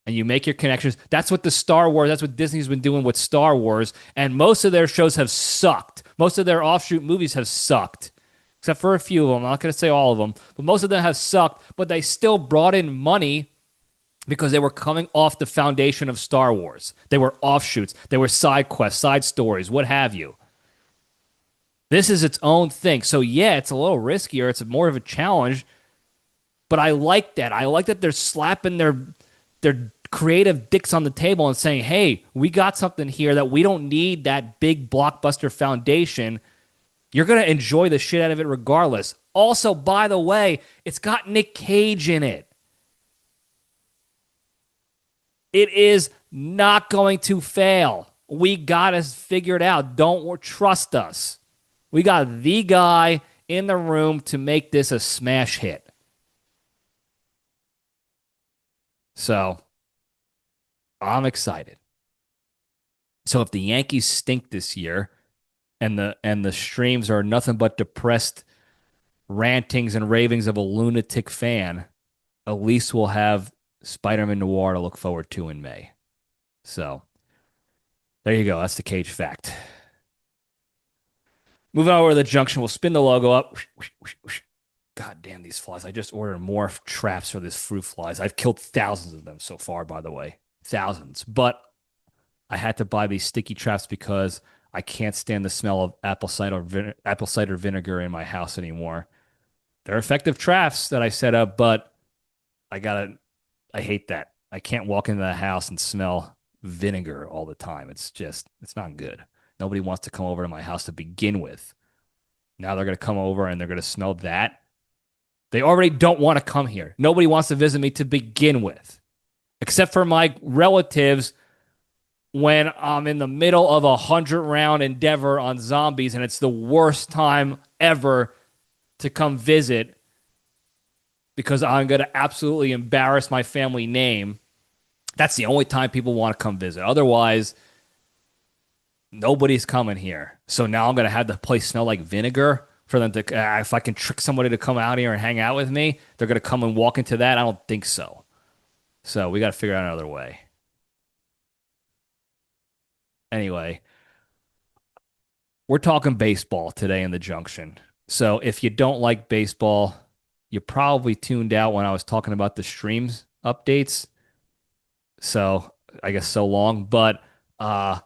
And you make your connections. That's what that's what Disney's been doing with Star Wars, and most of their shows have sucked. Most of their offshoot movies have sucked, except for a few of them. I'm not going to say all of them, but most of them have sucked, but they still brought in money because they were coming off the foundation of Star Wars. They were offshoots. They were side quests, side stories, what have you. This is its own thing. So, yeah, it's a little riskier. It's more of a challenge, but I like that. I like that they're slapping their creative dicks on the table and saying, hey, we got something here that we don't need that big blockbuster foundation. You're going to enjoy the shit out of it regardless. Also, by the way, it's got Nic Cage in it. It is not going to fail. We got to figure it out. Don't trust us. We got the guy in the room to make this a smash hit. So, I'm excited. So if the Yankees stink this year and the streams are nothing but depressed rantings and ravings of a lunatic fan, at least we'll have Spider-Man Noir to look forward to in May. So there you go. That's the Cage fact. Moving over to the Junction, we'll spin the logo up. God damn these flies. I just ordered more traps for this fruit flies. I've killed thousands of them so far, by the way. Thousands. But I had to buy these sticky traps because I can't stand the smell of apple cider vinegar in my house anymore. They're effective traps that I set up, but I gotta, I hate that. I can't walk into the house and smell vinegar all the time. It's not good. Nobody wants to come over to my house to begin with. Now they're gonna come over and they're gonna smell that. They already don't want to come here. Nobody wants to visit me to begin with, except for my relatives when I'm in the middle of a 100-round endeavor on zombies and it's the worst time ever to come visit because I'm going to absolutely embarrass my family name. That's the only time people want to come visit. Otherwise, nobody's coming here. So now I'm going to have the place smell like vinegar for them to, if I can trick somebody to come out here and hang out with me, they're going to come and walk into that. I don't think so. So we got to figure out another way. Anyway, we're talking baseball today in the Junction. So if you don't like baseball, you probably tuned out when I was talking about the streams updates. So I guess so long. But I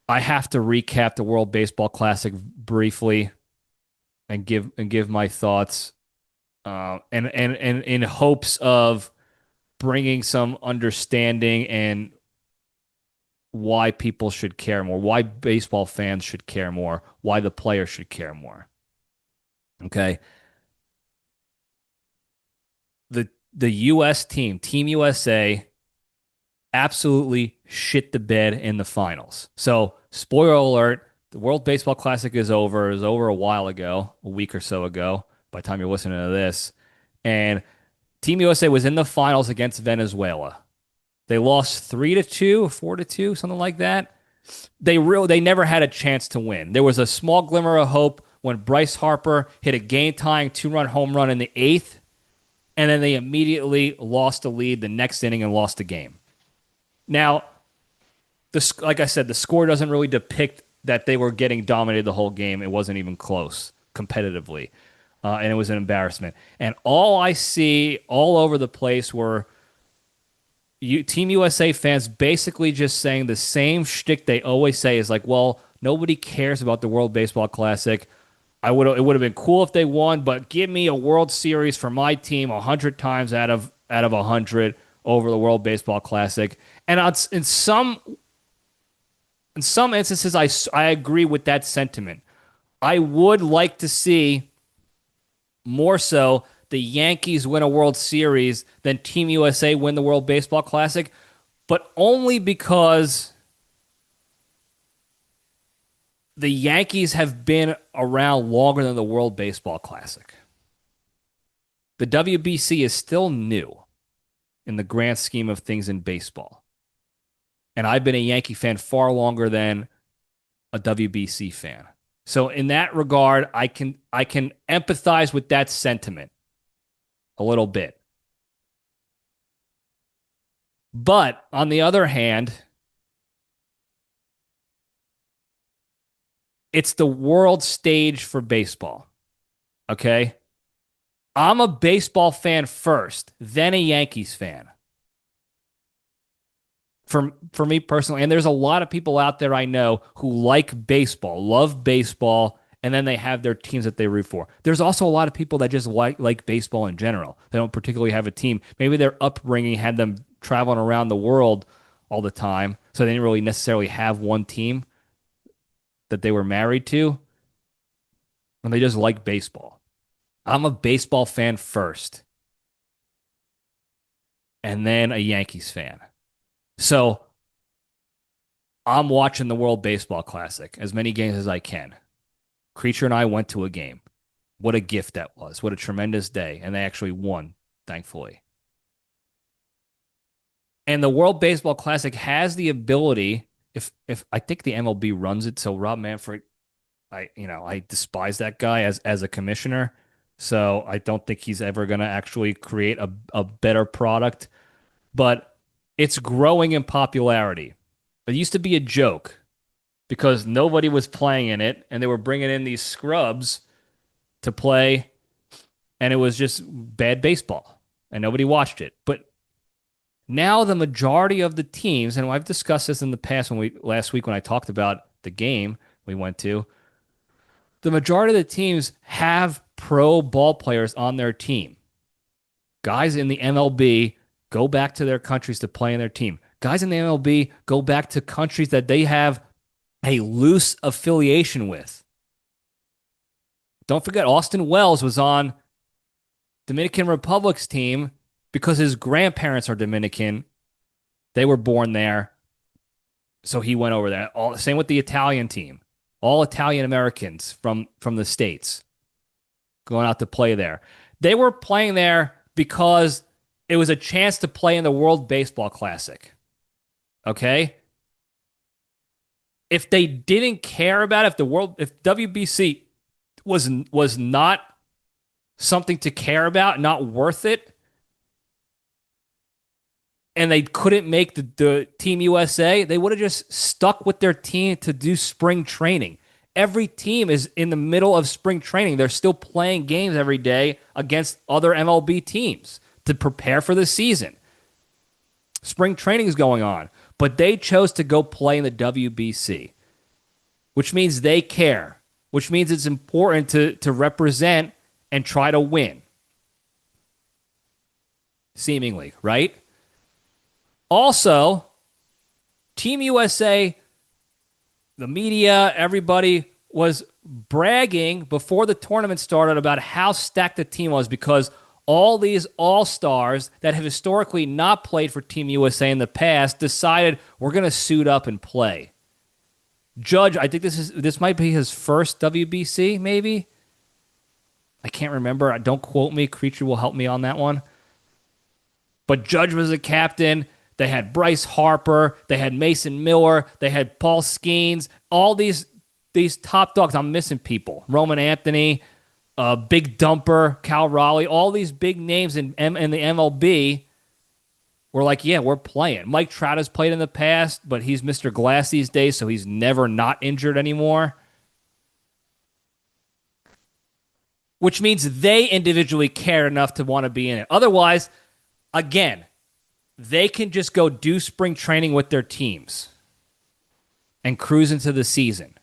have to recap the World Baseball Classic briefly and give my thoughts. And in hopes of bringing some understanding and why people should care more, why baseball fans should care more, why the players should care more. Okay. The US team, Team USA, absolutely shit the bed in the finals. So, spoiler alert, the World Baseball Classic is over. It was over a while ago, a week or so ago, by the time you're listening to this. And Team USA was in the finals against Venezuela. They lost 3-2, 4-2, something like that. They never had a chance to win. There was a small glimmer of hope when Bryce Harper hit a game-tying 2-run home run in the 8th, and then they immediately lost the lead the next inning and lost the game. Now, like I said, the score doesn't really depict that they were getting dominated the whole game. It wasn't even close competitively, and it was an embarrassment. And all I see all over the place were Team USA fans basically just saying the same shtick they always say is like, well, nobody cares about the World Baseball Classic. It would have been cool if they won, but give me a World Series for my team 100 times out of 100 over the World Baseball Classic. And in some instances, I agree with that sentiment. I would like to see more so the Yankees win a World Series than Team USA win the World Baseball Classic, but only because the Yankees have been around longer than the World Baseball Classic. The WBC is still new in the grand scheme of things in baseball. And I've been a Yankee fan far longer than a WBC fan. So in that regard, I can empathize with that sentiment a little bit. But on the other hand, it's the world stage for baseball. Okay? I'm a baseball fan first, then a Yankees fan. For me personally, and there's a lot of people out there I know who like baseball, love baseball, and then they have their teams that they root for. There's also a lot of people that just like baseball in general. They don't particularly have a team. Maybe their upbringing had them traveling around the world all the time, so they didn't really necessarily have one team that they were married to, and they just like baseball. I'm a baseball fan first, and then a Yankees fan. So I'm watching the World Baseball Classic, as many games as I can. Creature and I went to a game. What a gift that was. What a tremendous day. And they actually won, thankfully. And the World Baseball Classic has the ability, if I think the MLB runs it, so Rob Manfred, I despise that guy as a commissioner. So I don't think he's ever going to actually create a better product. But it's growing in popularity. It used to be a joke because nobody was playing in it, and they were bringing in these scrubs to play, and it was just bad baseball, and nobody watched it. But now the majority of the teams, and I've discussed this in the past last week when I talked about the game we went to, the majority of the teams have pro ball players on their team. Guys in the MLB go back to their countries to play in their team. Guys in the MLB go back to countries that they have a loose affiliation with. Don't forget, Austin Wells was on Dominican Republic's team because his grandparents are Dominican. They were born there. So he went over there. Same with the Italian team. All Italian Americans from the States going out to play there. They were playing there because it was a chance to play in the World Baseball Classic. Okay? If they didn't care about it, if WBC was not something to care about, not worth it, and they couldn't make the Team USA, they would have just stuck with their team to do spring training. Every team is in the middle of spring training. They're still playing games every day against other MLB teams to prepare for the season. Spring training is going on, but they chose to go play in the WBC, which means they care, which means it's important to represent and try to win. Seemingly, right? Also, Team USA, the media, everybody was bragging before the tournament started about how stacked the team was because all these all-stars that have historically not played for Team USA in the past decided we're going to suit up and play. Judge, I think this might be his first WBC, maybe? I can't remember. Don't quote me. Creature will help me on that one. But Judge was the captain. They had Bryce Harper. They had Mason Miller. They had Paul Skeens. All these top dogs. I'm missing people. Roman Anthony, Big Dumper, Cal Raleigh. All these big names in the MLB were like, yeah, we're playing. Mike Trout has played in the past, but he's Mr. Glass these days, so he's never not injured anymore. Which means they individually care enough to want to be in it. Otherwise, again, they can just go do spring training with their teams and cruise into the season.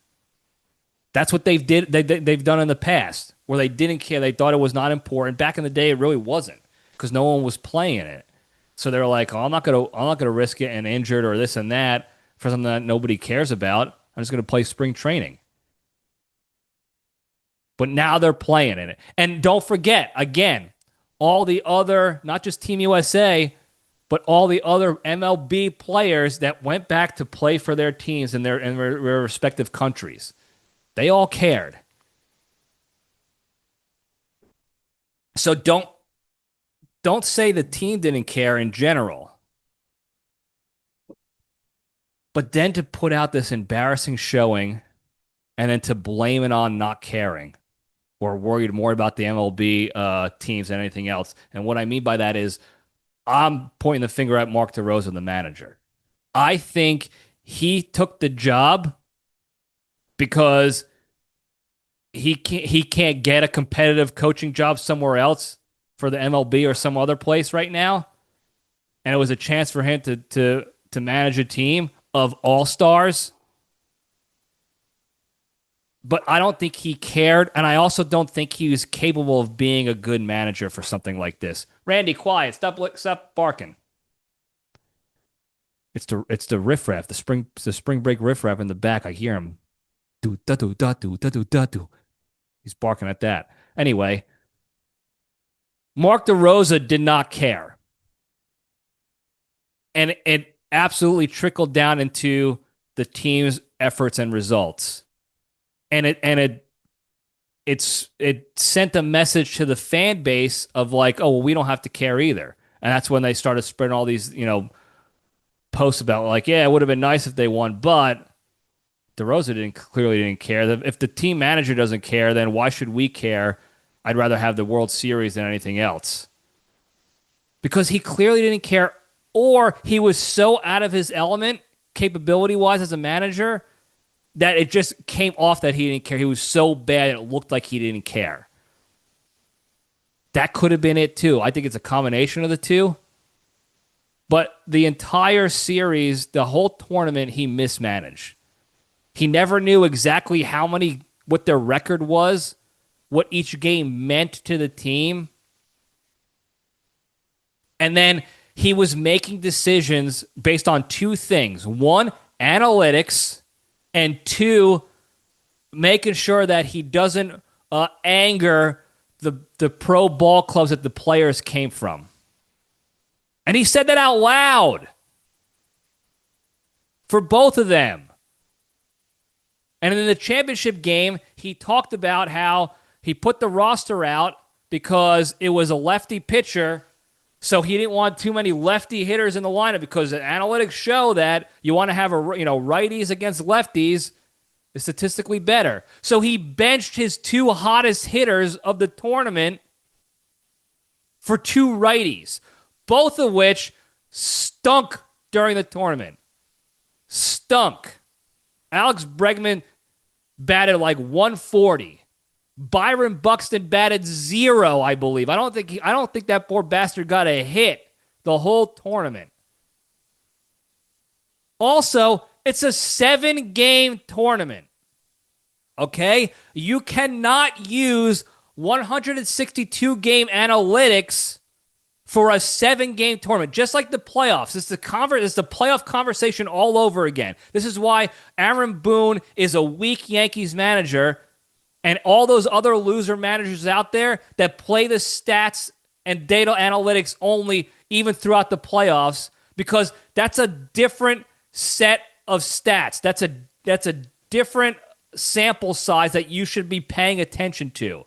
That's what they've done in the past, where they didn't care. They thought it was not important. Back in the day, it really wasn't because no one was playing it. So they were like, "Oh, I'm not gonna risk getting injured or this and that for something that nobody cares about. I'm just gonna play spring training." But now they're playing in it, and don't forget again, all the other, not just Team USA, but all the other MLB players that went back to play for their teams in their respective countries. They all cared. So don't say the team didn't care in general. But then to put out this embarrassing showing and then to blame it on not caring or worried more about the MLB teams than anything else. And what I mean by that is I'm pointing the finger at Mark DeRosa, the manager. I think he took the job because he can't get a competitive coaching job somewhere else for the MLB or some other place right now. And it was a chance for him to manage a team of all-stars. But I don't think he cared, and I also don't think he was capable of being a good manager for something like this. Randy, quiet. Stop barking. It's the riffraff, the spring break riffraff in the back. I hear him. Do da do da do da do da do. He's barking at that. Anyway, Mark DeRosa did not care, and it absolutely trickled down into the team's efforts and results. And it sent a message to the fan base of like, oh, well, we don't have to care either. And that's when they started spreading all these, posts about like, yeah, it would have been nice if they won, but DeRosa clearly didn't care. If the team manager doesn't care, then why should we care? I'd rather have the World Series than anything else. Because he clearly didn't care, or he was so out of his element, capability-wise as a manager, that it just came off that he didn't care. He was so bad it looked like he didn't care. That could have been it too. I think it's a combination of the two. But the entire series, the whole tournament, he mismanaged. He never knew exactly what their record was, what each game meant to the team. And then he was making decisions based on two things. One, analytics, and two, making sure that he doesn't anger the pro ball clubs that the players came from. And he said that out loud for both of them. And in the championship game, he talked about how he put the roster out because it was a lefty pitcher, so he didn't want too many lefty hitters in the lineup because the analytics show that you want to have righties against lefties is statistically better. So he benched his two hottest hitters of the tournament for two righties, both of which stunk during the tournament. Stunk. Alex Bregman batted like 140. Byron Buxton batted 0, I believe. I don't think that poor bastard got a hit the whole tournament. Also, it's a 7-game tournament. Okay? You cannot use 162-game analytics for a 7-game tournament, just like the playoffs. It's the playoff conversation all over again. This is why Aaron Boone is a weak Yankees manager, and all those other loser managers out there that play the stats and data analytics only, even throughout the playoffs, because that's a different set of stats. That's a different sample size that you should be paying attention to.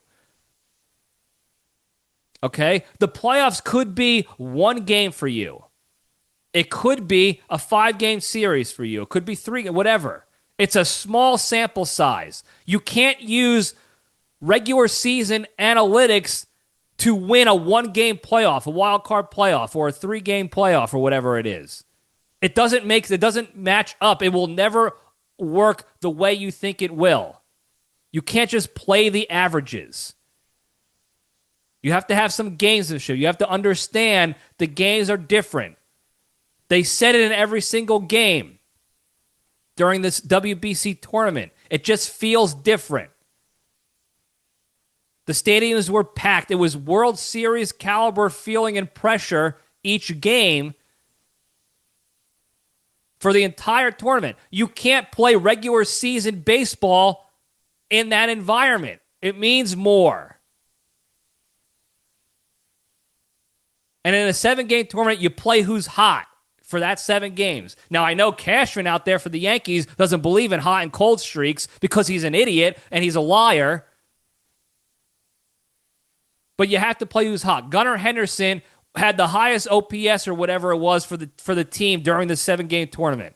Okay? The playoffs could be one game for you. It could be a 5-game series for you. It could be 3, whatever. It's a small sample size. You can't use regular season analytics to win a 1-game playoff, a wild card playoff, or a 3-game playoff, or whatever it is. It doesn't match up. It will never work the way you think it will. You can't just play the averages. You have to have some games to show. You have to understand the games are different. They said it in every single game during this WBC tournament. It just feels different. The stadiums were packed. It was World Series caliber feeling and pressure each game for the entire tournament. You can't play regular season baseball in that environment. It means more. And in a 7-game tournament, you play who's hot for that 7 games. Now, I know Cashman out there for the Yankees doesn't believe in hot and cold streaks because he's an idiot and he's a liar. But you have to play who's hot. Gunnar Henderson had the highest OPS or whatever it was for the team during the 7-game tournament.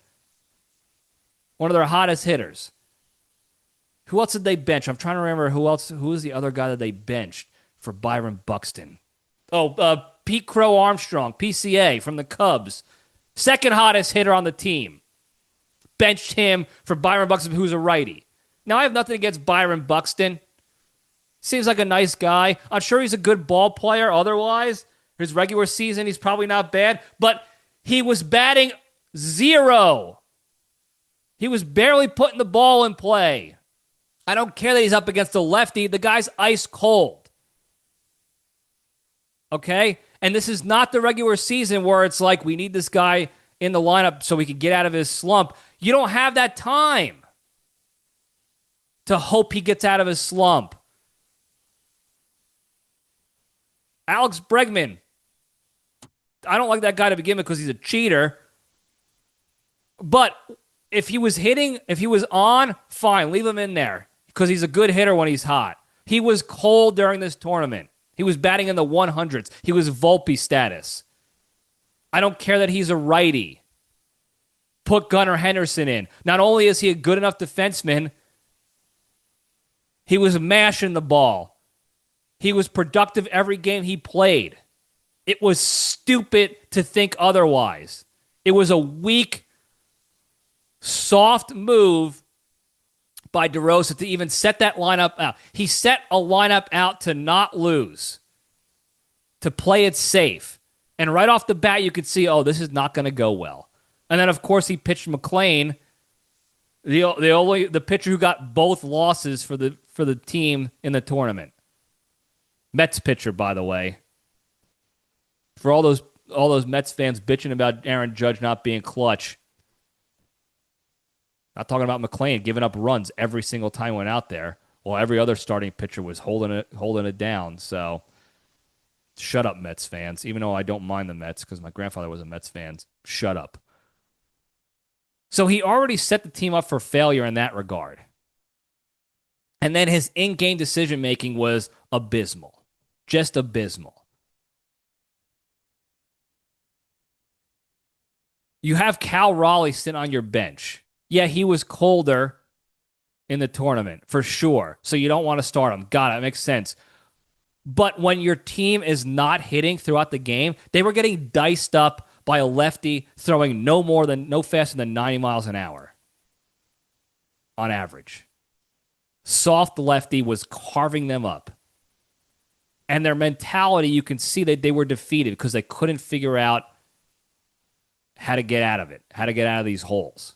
One of their hottest hitters. Who else did they bench? I'm trying to remember who was the other guy that they benched for Byron Buxton. Pete Crow Armstrong, PCA from the Cubs. Second hottest hitter on the team. Benched him for Byron Buxton, who's a righty. Now, I have nothing against Byron Buxton. Seems like a nice guy. I'm sure he's a good ball player otherwise. His regular season, he's probably not bad. But he was batting 0. He was barely putting the ball in play. I don't care that he's up against a lefty. The guy's ice cold. Okay? And this is not the regular season where it's like we need this guy in the lineup so we can get out of his slump. You don't have that time to hope he gets out of his slump. Alex Bregman. I don't like that guy to begin with because he's a cheater. But if he was on, fine, leave him in there because he's a good hitter when he's hot. He was cold during this tournament. He was batting in the 100s. He was Volpe status. I don't care that he's a righty. Put Gunnar Henderson in. Not only is he a good enough defenseman, he was mashing the ball. He was productive every game he played. It was stupid to think otherwise. It was a weak, soft move by DeRosa to even set that lineup out. He set a lineup out to not lose, to play it safe. And right off the bat, you could see, this is not going to go well. And then, of course, he pitched McClain, the pitcher who got both losses for the team in the tournament. Mets pitcher, by the way. For all those those Mets fans bitching about Aaron Judge not being clutch. Not talking about McClain giving up runs every single time he went out there, while every other starting pitcher was holding it down. So shut up, Mets fans. Even though I don't mind the Mets because my grandfather was a Mets fan, shut up. So he already set the team up for failure in that regard. And then his in-game decision-making was abysmal. Just abysmal. You have Cal Raleigh sitting on your bench. Yeah, he was colder in the tournament, for sure. So you don't want to start him. Got it. It makes sense. But when your team is not hitting throughout the game, they were getting diced up by a lefty throwing no faster than 90 miles an hour on average. Soft lefty was carving them up. And their mentality, you can see that they were defeated because they couldn't figure out how to get out of it, how to get out of these holes.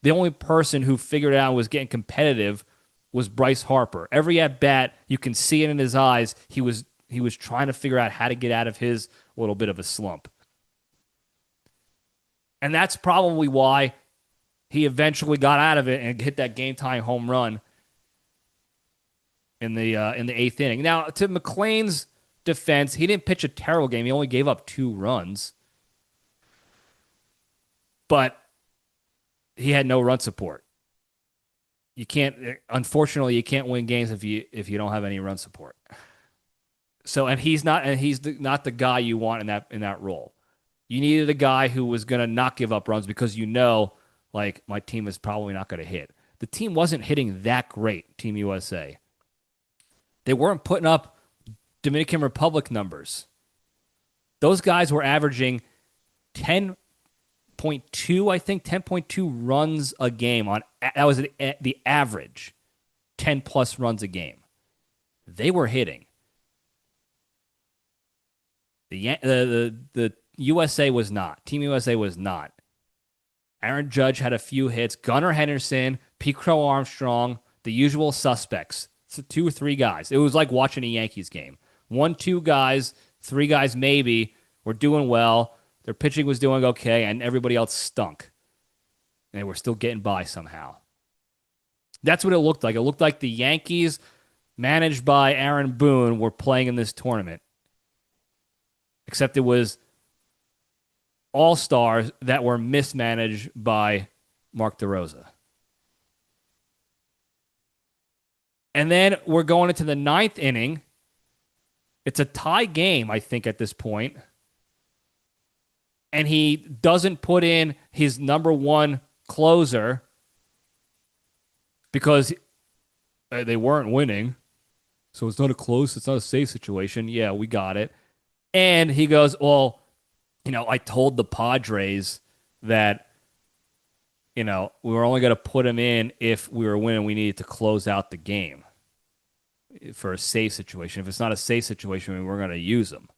The only person who figured out was getting competitive was Bryce Harper. Every at-bat, you can see it in his eyes, he was trying to figure out how to get out of his little bit of a slump. And that's probably why he eventually got out of it and hit that game-tying home run in the eighth inning. Now, to McClain's defense, he didn't pitch a terrible game. He only gave up 2 runs. But he had no run support. Unfortunately, you can't win games if you don't have any run support. So, he's not the guy you want in that role. You needed a guy who was going to not give up runs because like, my team is probably not going to hit. The team wasn't hitting that great, Team USA. They weren't putting up Dominican Republic numbers. Those guys were averaging 10.2, I think, 10.2 runs a game. That was the average, 10-plus runs a game. They were hitting. The USA was not. Team USA was not. Aaron Judge had a few hits. Gunnar Henderson, Pete Crow Armstrong, the usual suspects. So 2 or 3 guys. It was like watching a Yankees game. 1, 2 guys, 3 guys maybe were doing well. Their pitching was doing okay, and everybody else stunk. And they were still getting by somehow. That's what it looked like. It looked like the Yankees, managed by Aaron Boone, were playing in this tournament. Except it was all-stars that were mismanaged by Mark DeRosa. And then we're going into the 9th inning. It's a tie game, I think, at this point. And he doesn't put in his number 1 closer because they weren't winning. So it's not a safe situation. Yeah, we got it. And he goes, well, I told the Padres that, we were only going to put him in if we were winning. We needed to close out the game for a safe situation. If it's not a safe situation, we're going to use him.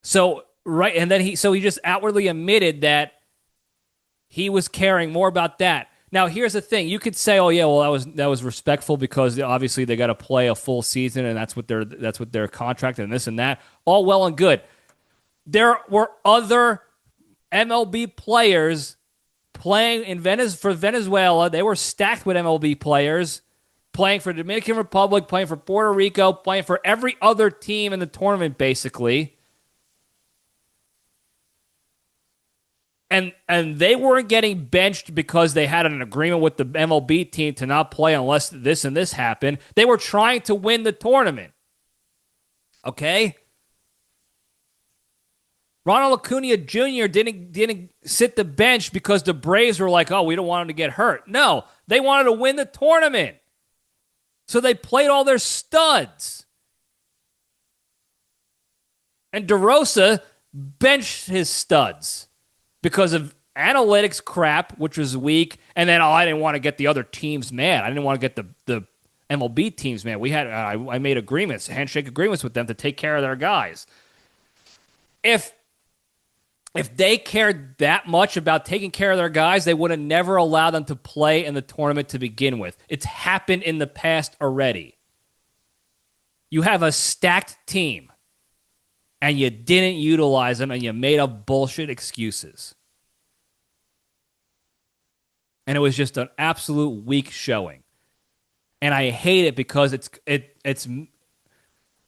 So, right, and then he just outwardly admitted that he was caring more about that. Now, here's the thing. You could say, oh, yeah, well, that was respectful because obviously they got to play a full season and that's what their contract and this and that. All well and good. There were other MLB players playing for Venezuela. They were stacked with MLB players playing for Dominican Republic, playing for Puerto Rico, playing for every other team in the tournament, basically. And they weren't getting benched because they had an agreement with the MLB team to not play unless this and this happened. They were trying to win the tournament. Okay? Ronald Acuna Jr. didn't sit the bench because the Braves were like, oh, we don't want him to get hurt. No, they wanted to win the tournament. So they played all their studs. And DeRosa benched his studs because of analytics crap, which was weak, and then I didn't want to get the other teams mad. I didn't want to get the MLB teams mad. I made handshake agreements with them to take care of their guys. If they cared that much about taking care of their guys, they would have never allowed them to play in the tournament to begin with. It's happened in the past already. You have a stacked team. and you didn't utilize them, and you made up bullshit excuses. And it was just an absolute weak showing. And I hate it because it's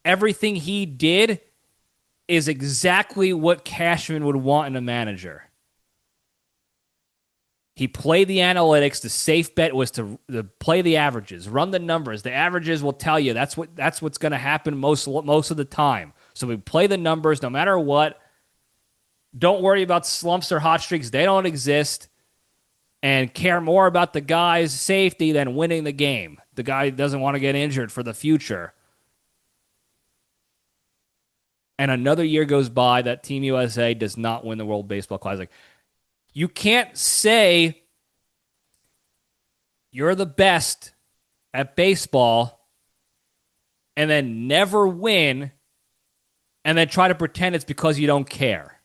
everything he did is exactly what Cashman would want in a manager. He played the analytics. The safe bet was to play the averages, run the numbers. The averages will tell you that's what's going to happen most of the time. So we play the numbers no matter what. Don't worry about slumps or hot streaks. They don't exist. And care more about the guy's safety than winning the game. The guy doesn't want to get injured for the future. And another year goes by that Team USA does not win the World Baseball Classic. You can't say you're the best at baseball and then never win and then try to pretend it's because you don't care.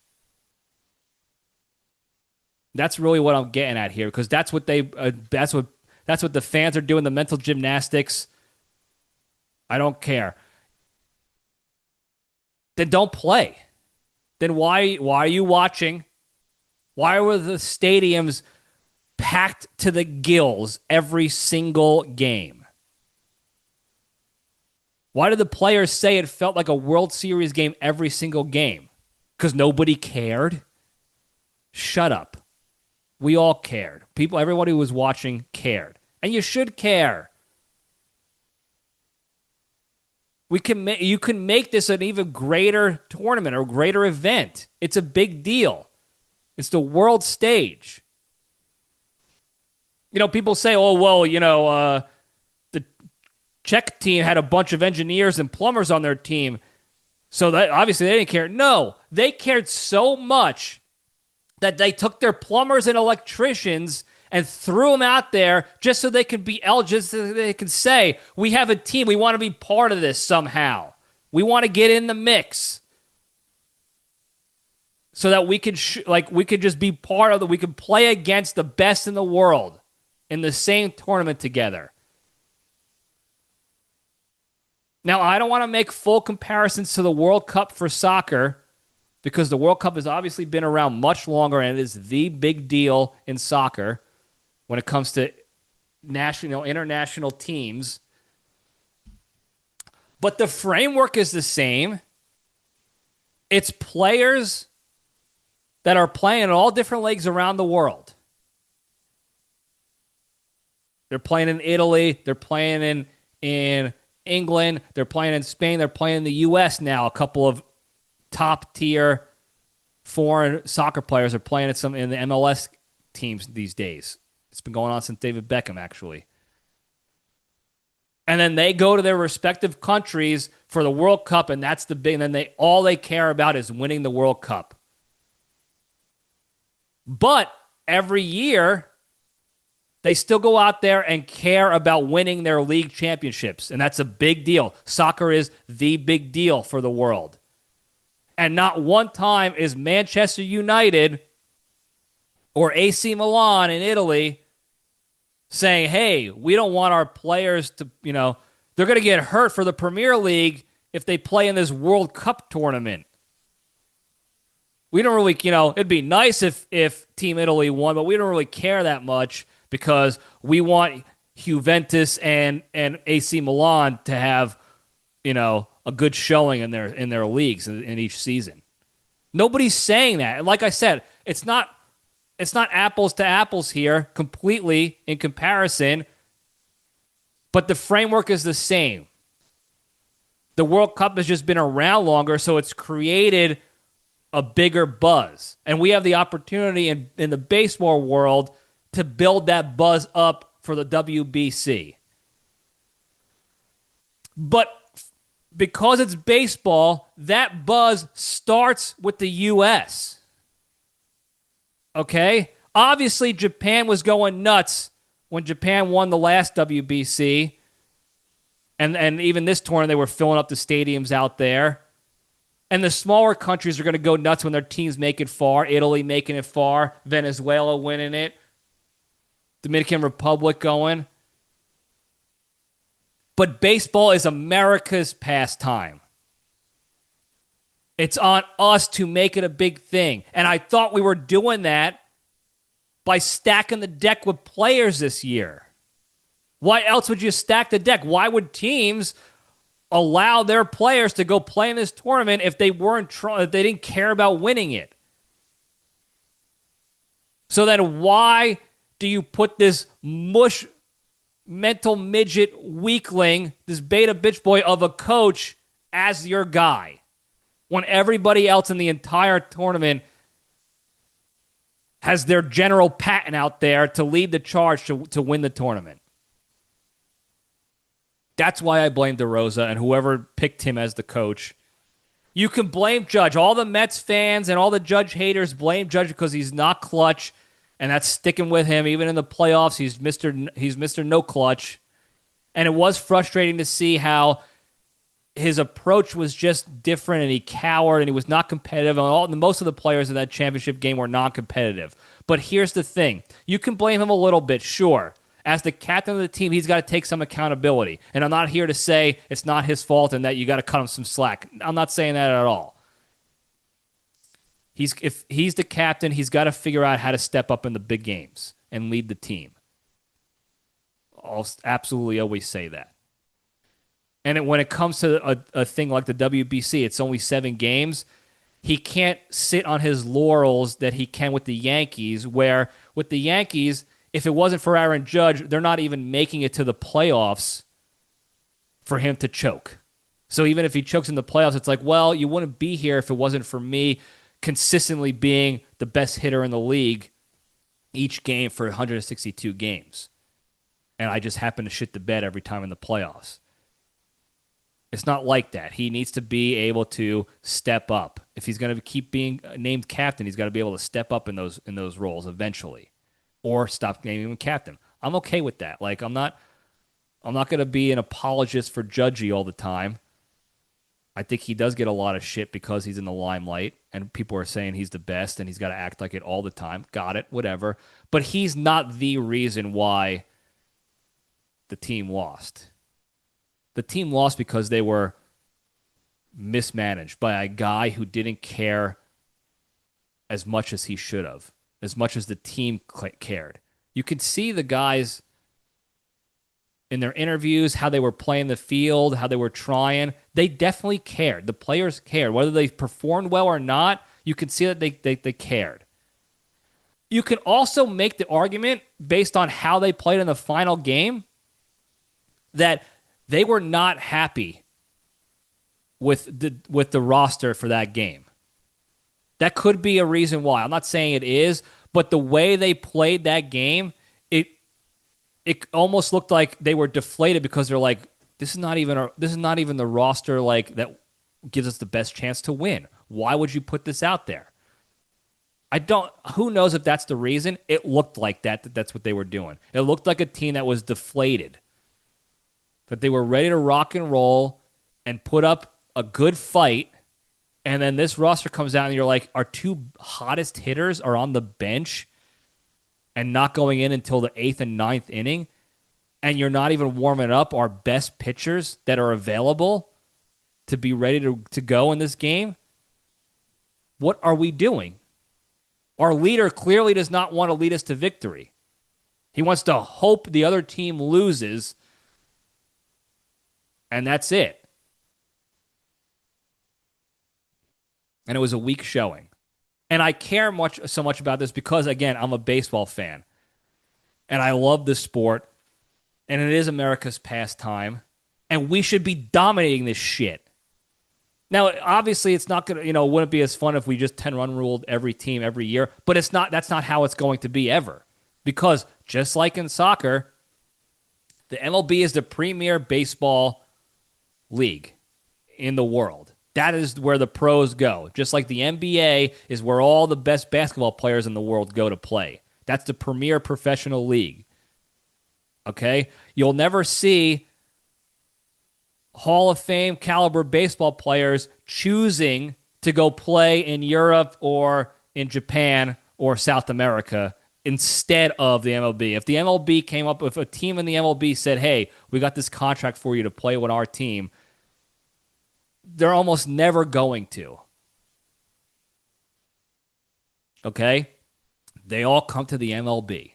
That's really what I'm getting at here, because that's what that's what the fans are doing, the mental gymnastics. I don't care. Then don't play. Then why are you watching? Why were the stadiums packed to the gills every single game? Why did the players say it felt like a World Series game every single game? Because nobody cared? Shut up. We all cared. Everybody who was watching cared. And you should care. You can make this an even greater tournament or greater event. It's a big deal. It's the world stage. People say, oh, well, the Czech team had a bunch of engineers and plumbers on their team, so that obviously they didn't care. No, they cared so much that they took their plumbers and electricians and threw them out there just so they could be eligible, so they can say, we have a team, we want to be part of this somehow. We want to get in the mix. So that we could we could just be part of we could play against the best in the world in the same tournament together. Now, I don't want to make full comparisons to the World Cup for soccer, because the World Cup has obviously been around much longer, and it is the big deal in soccer when it comes to international teams. But the framework is the same. It's players that are playing in all different leagues around the world. They're playing in Italy. They're playing in England. They're playing in Spain. They're playing in the U.S. now. A couple of top-tier foreign soccer players are playing in the MLS teams these days. It's been going on since David Beckham, actually. And then they go to their respective countries for the World Cup, and that's the big. And then all they care about is winning the World Cup. But every year, they still go out there and care about winning their league championships, and that's a big deal. Soccer is the big deal for the world. And not one time is Manchester United or AC Milan in Italy saying, hey, we don't want our players to, they're going to get hurt for the Premier League if they play in this World Cup tournament. We don't really, it'd be nice if Team Italy won, but we don't really care that much because we want Juventus and AC Milan to have, a good showing in their leagues in each season. Nobody's saying that. And like I said, it's not apples to apples here completely in comparison, but the framework is the same. The World Cup has just been around longer, so it's created a bigger buzz. And we have the opportunity in the baseball world to build that buzz up for the WBC. But because it's baseball, that buzz starts with the U.S. Okay? Obviously, Japan was going nuts when Japan won the last WBC. And even this tournament, they were filling up the stadiums out there. And the smaller countries are going to go nuts when their teams make it far. Italy making it far. Venezuela winning it. Dominican Republic going. But baseball is America's pastime. It's on us to make it a big thing. And I thought we were doing that by stacking the deck with players this year. Why else would you stack the deck? Why would teams allow their players to go play in this tournament if they if they didn't care about winning it? So then why do you put this mush mental midget weakling, this beta bitch boy of a coach as your guy when everybody else in the entire tournament has their General Patton out there to lead the charge to win the tournament? That's why I blame DeRosa and whoever picked him as the coach. You can blame Judge. All the Mets fans and all the Judge haters blame Judge because he's not clutch, and that's sticking with him. Even in the playoffs, he's Mr. No Clutch. And it was frustrating to see how his approach was just different, and he cowered, and he was not competitive. And most of the players in that championship game were non-competitive. But here's the thing. You can blame him a little bit, sure. As the captain of the team, he's got to take some accountability. And I'm not here to say it's not his fault and that you got to cut him some slack. I'm not saying that at all. If he's the captain, he's got to figure out how to step up in the big games and lead the team. I'll absolutely always say that. And when it comes to a thing like the WBC, it's only 7 games. He can't sit on his laurels that he can with the Yankees, where with the Yankees, if it wasn't for Aaron Judge, they're not even making it to the playoffs for him to choke. So even if he chokes in the playoffs, it's like, well, you wouldn't be here if it wasn't for me consistently being the best hitter in the league each game for 162 games. And I just happen to shit the bed every time in the playoffs. It's not like that. He needs to be able to step up. If he's going to keep being named captain, he's got to be able to step up in those roles eventually. Or stop naming him captain. I'm okay with that. Like I'm not going to be an apologist for Judgy all the time. I think he does get a lot of shit because he's in the limelight and people are saying he's the best and he's got to act like it all the time. Got it, whatever. But he's not the reason why the team lost. The team lost because they were mismanaged by a guy who didn't care as much as he should have. As much as the team cared. You could see the guys in their interviews, how they were playing the field, how they were trying. They definitely cared. The players cared. Whether they performed well or not, you could see that they cared. You can also make the argument, based on how they played in the final game, that they were not happy with the roster for that game. That could be a reason why. I'm not saying it is, but the way they played that game, it almost looked like they were deflated because they're like, this is not even the roster like that gives us the best chance to win. Why would you put this out there? Who knows if that's the reason? It looked like that's what they were doing. It looked like a team that was deflated. That they were ready to rock and roll and put up a good fight. And then this roster comes out and you're like, our 2 hottest hitters are on the bench and not going in until the 8th and 9th inning. And you're not even warming up our best pitchers that are available to be ready to go in this game. What are we doing? Our leader clearly does not want to lead us to victory. He wants to hope the other team loses. And that's it. And it was a weak showing. And I care so much about this because, again, I'm a baseball fan. And I love this sport. And it is America's pastime. And we should be dominating this shit. Now, obviously, it's not going to, wouldn't be as fun if we just 10-run ruled every team every year. But that's not how it's going to be ever. Because just like in soccer, the MLB is the premier baseball league in the world. That is where the pros go. Just like the NBA is where all the best basketball players in the world go to play. That's the premier professional league. Okay? You'll never see Hall of Fame caliber baseball players choosing to go play in Europe or in Japan or South America instead of the MLB. If the MLB came up, if a team in the MLB said, hey, we got this contract for you to play with our team, they're almost never going to. okay? They all come to the MLB.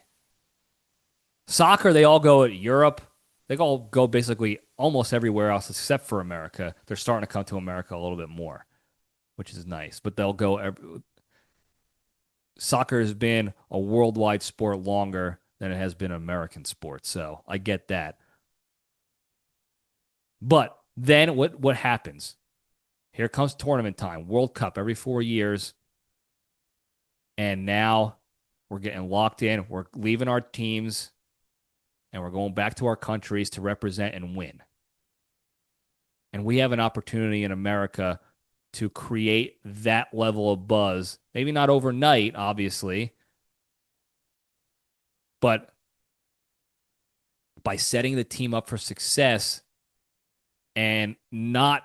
Soccer, they all go to Europe. They all go basically almost everywhere else except for America. They're starting to come to America a little bit more, which is nice. But they'll go. Soccer has been a worldwide sport longer than it has been an American sport, so I get that. But then what happens? Here comes tournament time, World Cup every 4 years, and now we're getting locked in. We're leaving our teams, and we're going back to our countries to represent and win. And we have an opportunity in America to create that level of buzz. Maybe not overnight, obviously, but by setting the team up for success and not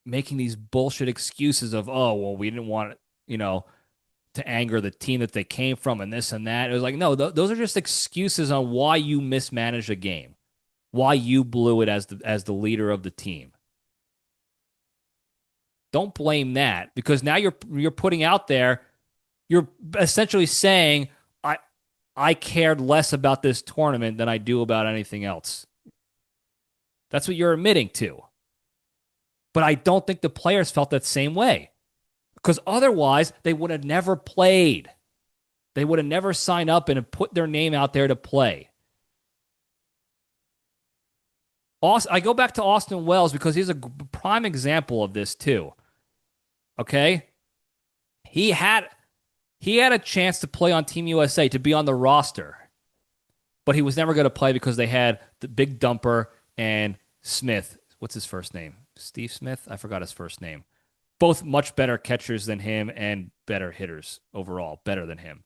making these bullshit excuses of, oh, well, we didn't want, to anger the team that they came from and this and that. It was like, no, those are just excuses on why you mismanaged a game, why you blew it as the leader of the team. Don't blame that, because now you're putting out there, you're essentially saying, I cared less about this tournament than I do about anything else. That's what you're admitting to. But I don't think the players felt that same way, because otherwise they would have never played. They would have never signed up and put their name out there to play. I go back to Austin Wells because he's a prime example of this too. Okay? He had a chance to play on Team USA, to be on the roster, but he was never going to play because they had the Big Dumper and Smith. What's his first name? Steve Smith? I forgot his first name. Both much better catchers than him and better hitters overall, better than him.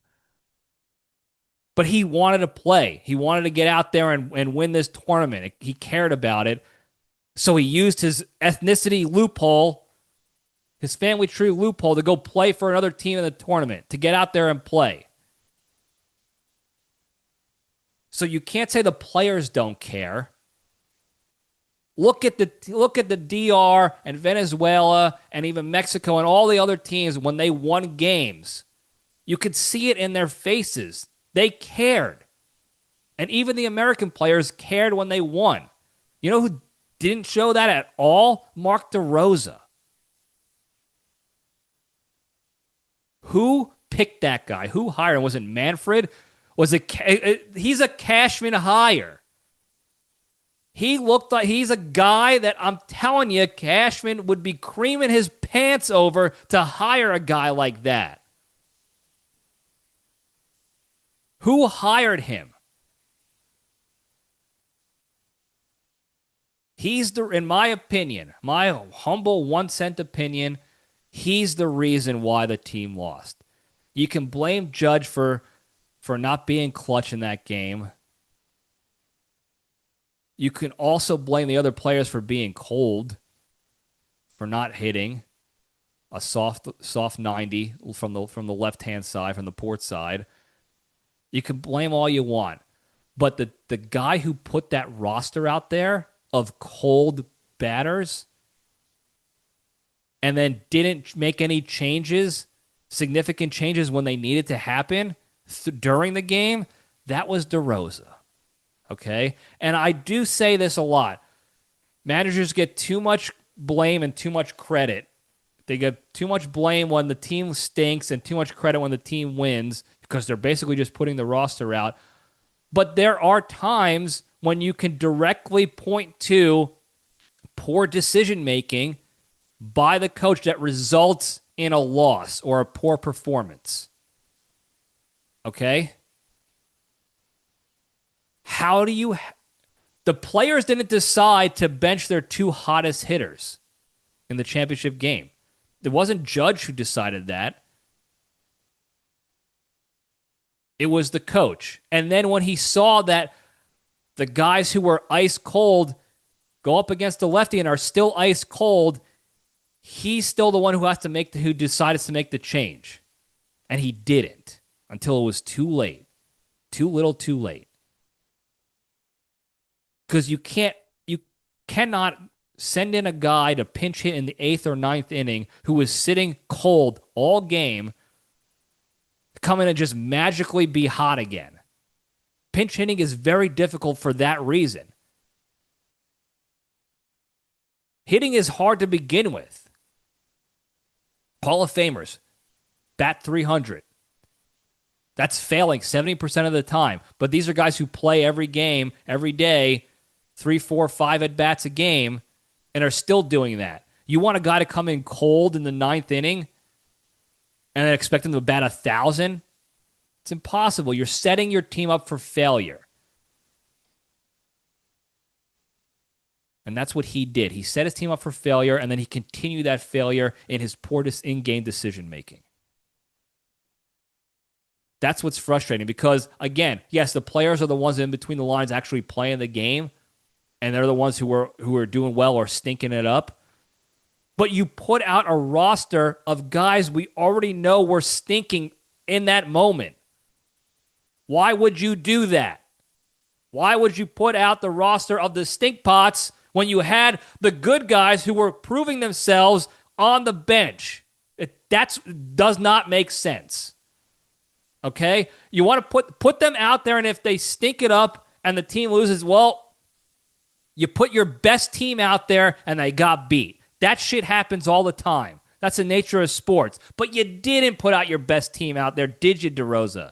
But he wanted to play. He wanted to get out there and win this tournament. He cared about it. So he used his ethnicity loophole, his family tree loophole, to go play for another team in the tournament, to get out there and play. So you can't say the players don't care. Look at the DR and Venezuela and even Mexico and all the other teams when they won games. You could see it in their faces. They cared. And even the American players cared when they won. You know who didn't show that at all? Mark DeRosa. Who picked that guy? Who hired him? Was it Manfred? He's a Cashman hire. He looked like he's a guy that I'm telling you, Cashman would be creaming his pants over to hire a guy like that. Who hired him? In my opinion, my humble 1 cent opinion, he's the reason why the team lost. You can blame Judge for not being clutch in that game. You can also blame the other players for being cold, for not hitting a soft 90 from the left-hand side, from the port side. You can blame all you want. But the guy who put that roster out there of cold batters and then didn't make any changes, significant changes when they needed to happen during the game, that was DeRosa. Okay? And I do say this a lot. Managers get too much blame and too much credit. They get too much blame when the team stinks and too much credit when the team wins, because they're basically just putting the roster out. But there are times when you can directly point to poor decision-making by the coach that results in a loss or a poor performance. Okay? The players didn't decide to bench their 2 hottest hitters in the championship game. It wasn't Judge who decided that. It was the coach. And then when he saw that the guys who were ice cold go up against the lefty and are still ice cold, he's still the one who decided to make the change. And he didn't until it was too late. Too little, too late. Because you cannot send in a guy to pinch hit in the 8th or 9th inning who was sitting cold all game come in and just magically be hot again. Pinch hitting is very difficult for that reason. Hitting is hard to begin with. Hall of Famers bat 300. That's failing 70% of the time. But these are guys who play every game, every day, 3, 4, 5 at-bats a game, and are still doing that. You want a guy to come in cold in the 9th inning and then expect him to bat 1,000? It's impossible. You're setting your team up for failure. And that's what he did. He set his team up for failure, and then he continued that failure in his poor in-game decision-making. That's what's frustrating because, again, yes, the players are the ones in between the lines actually playing the game, and they're the ones who are doing well or stinking it up. But you put out a roster of guys we already know were stinking in that moment. Why would you do that? Why would you put out the roster of the stink pots when you had the good guys who were proving themselves on the bench? That does not make sense. Okay? You want to put them out there, and if they stink it up and the team loses, well, you put your best team out there and they got beat. That shit happens all the time. That's the nature of sports. But you didn't put out your best team out there, did you, DeRosa?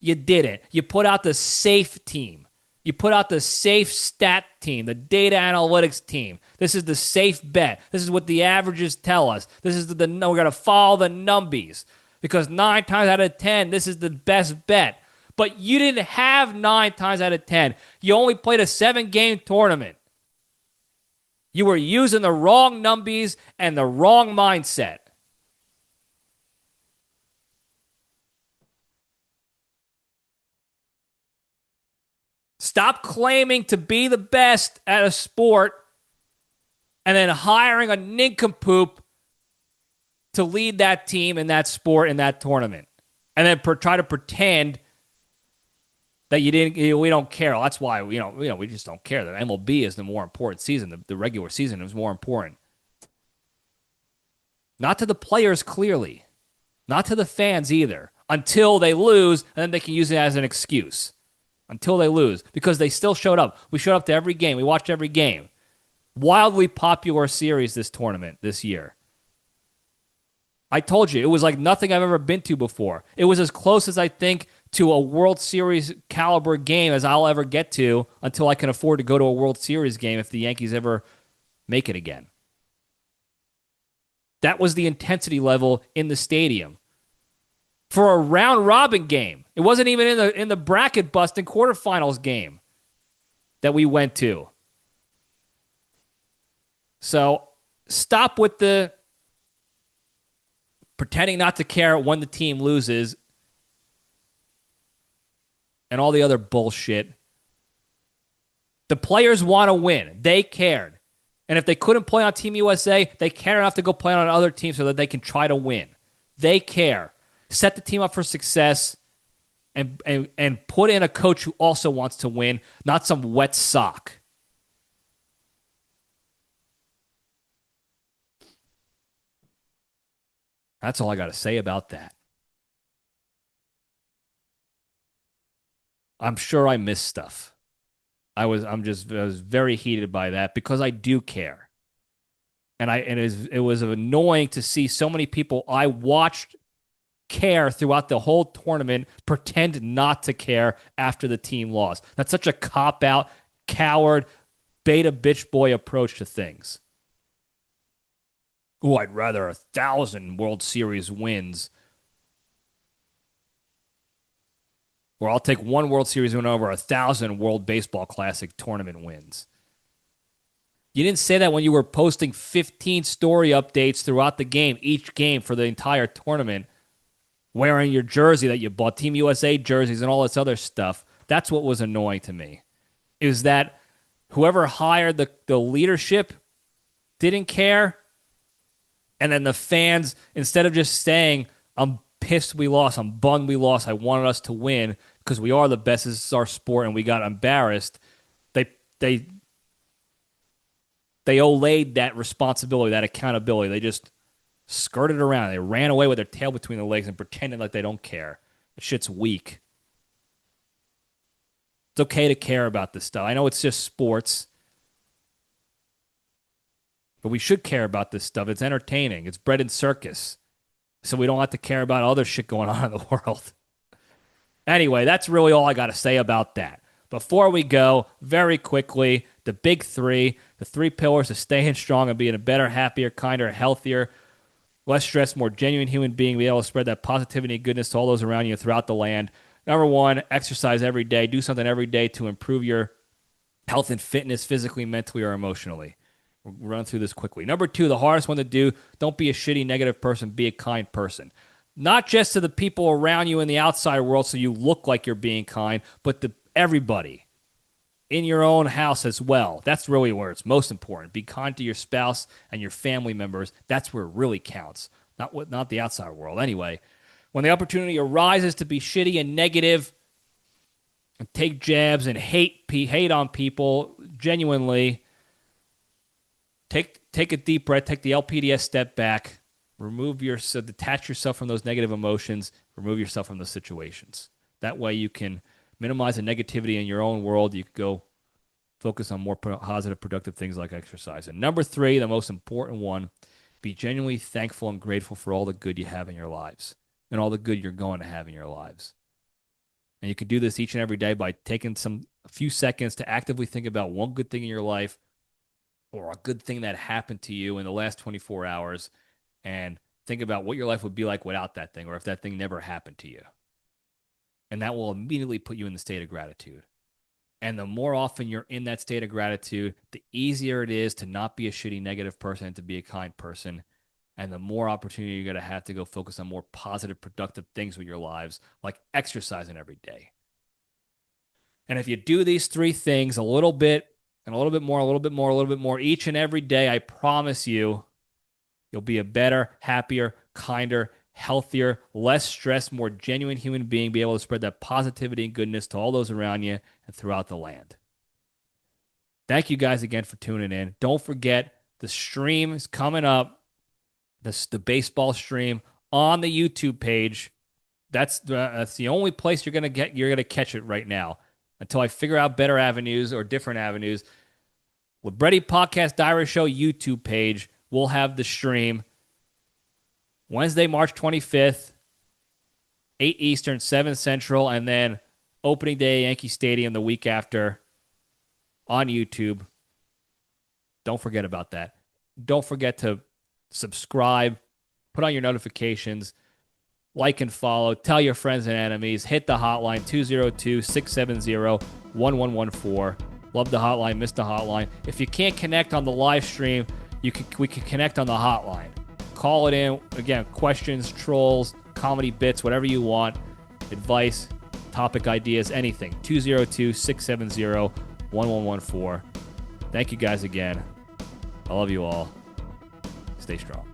You didn't. You put out the safe team. You put out the safe stat team, the data analytics team. This is the safe bet. This is what the averages tell us. This is we're going to follow the numbies. Because 9 times out of 10, this is the best bet. But you didn't have 9 times out of 10. You only played a 7-game tournament. You were using the wrong numbies and the wrong mindset. Stop claiming to be the best at a sport and then hiring a nincompoop to lead that team in that sport in that tournament, and then try to pretend that we don't care. Well, that's why we just don't care. The MLB is the more important season. The regular season is more important. Not to the players, clearly, not to the fans either. Until they lose, and then they can use it as an excuse. Until they lose, because they still showed up. We showed up to every game. We watched every game. Wildly popular series this tournament this year. I told you, it was like nothing I've ever been to before. It was as close as I think to a World Series caliber game as I'll ever get to until I can afford to go to a World Series game if the Yankees ever make it again. That was the intensity level in the stadium. For a round-robin game. It wasn't even in the bracket-busting quarterfinals game that we went to. So stop with the pretending not to care when the team loses and all the other bullshit. The players want to win. They cared. And if they couldn't play on Team USA, they care enough to go play on other teams so that they can try to win. They care. Set the team up for success and put in a coach who also wants to win, not some wet sock. That's all I got to say about that. I'm sure I missed stuff. I was very heated by that because I do care. And it was annoying to see so many people I watched care throughout the whole tournament pretend not to care after the team lost. That's such a cop-out, coward, beta bitch boy approach to things. Oh, I'd rather 1,000 World Series wins. Or I'll take 1 World Series win over 1,000 World Baseball Classic tournament wins. You didn't say that when you were posting 15 story updates throughout the game, each game for the entire tournament, wearing your jersey that you bought, Team USA jerseys and all this other stuff. That's what was annoying to me. Is that whoever hired the leadership didn't care. And then the fans, instead of just saying, I'm pissed we lost, I'm bummed we lost, I wanted us to win because we are the best, this is our sport, and we got embarrassed, they olayed that responsibility, that accountability. They just skirted around. They ran away with their tail between their legs and pretended like they don't care. The shit's weak. It's okay to care about this stuff. I know it's just sports, but we should care about this stuff. It's entertaining. It's bread and circus. So we don't have to care about other shit going on in the world. Anyway, that's really all I got to say about that. Before we go, very quickly, the big three, the 3 pillars of staying strong and being a better, happier, kinder, healthier, less stressed, more genuine human being, be able to spread that positivity and goodness to all those around you throughout the land. Number 1, exercise every day. Do something every day to improve your health and fitness physically, mentally, or emotionally. We'll run through this quickly. Number 2, the hardest one to do, don't be a shitty, negative person. Be a kind person. Not just to the people around you in the outside world so you look like you're being kind, but to everybody in your own house as well. That's really where it's most important. Be kind to your spouse and your family members. That's where it really counts, not the outside world. Anyway, when the opportunity arises to be shitty and negative and take jabs and hate on people, genuinely, take a deep breath, take the LPDS step back, detach yourself from those negative emotions, remove yourself from those situations. That way you can minimize the negativity in your own world. You can go focus on more positive, productive things like exercise. And number 3, the most important one, be genuinely thankful and grateful for all the good you have in your lives and all the good you're going to have in your lives. And you can do this each and every day by taking a few seconds to actively think about one good thing in your life or a good thing that happened to you in the last 24 hours and think about what your life would be like without that thing or if that thing never happened to you. And that will immediately put you in the state of gratitude. And the more often you're in that state of gratitude, the easier it is to not be a shitty negative person and to be a kind person. And the more opportunity you're going to have to go focus on more positive, productive things with your lives, like exercising every day. And if you do these 3 things a little bit, and a little bit more, a little bit more, a little bit more each and every day, I promise you'll be a better, happier, kinder, healthier, less stressed, more genuine human being, be able to spread that positivity and goodness to all those around you and throughout the land. Thank you guys again for tuning in. Don't forget, the stream is coming up, the baseball stream on the YouTube page. That's the only place you're gonna catch it right now until I figure out better avenues or different avenues. Libretti Podcast Diary Show YouTube page will have the stream Wednesday, March 25th, 8 Eastern, 7 Central, and then opening day Yankee Stadium the week after on YouTube. Don't forget about that. Don't forget to subscribe, put on your notifications, like and follow, tell your friends and enemies, hit the hotline, 202-670-1114. Love the hotline, miss the hotline. If you can't connect on the live stream, we can connect on the hotline. Call it in. Again, questions, trolls, comedy bits, whatever you want, advice, topic ideas, anything. 202-670-1114. Thank you guys again. I love you all. Stay strong.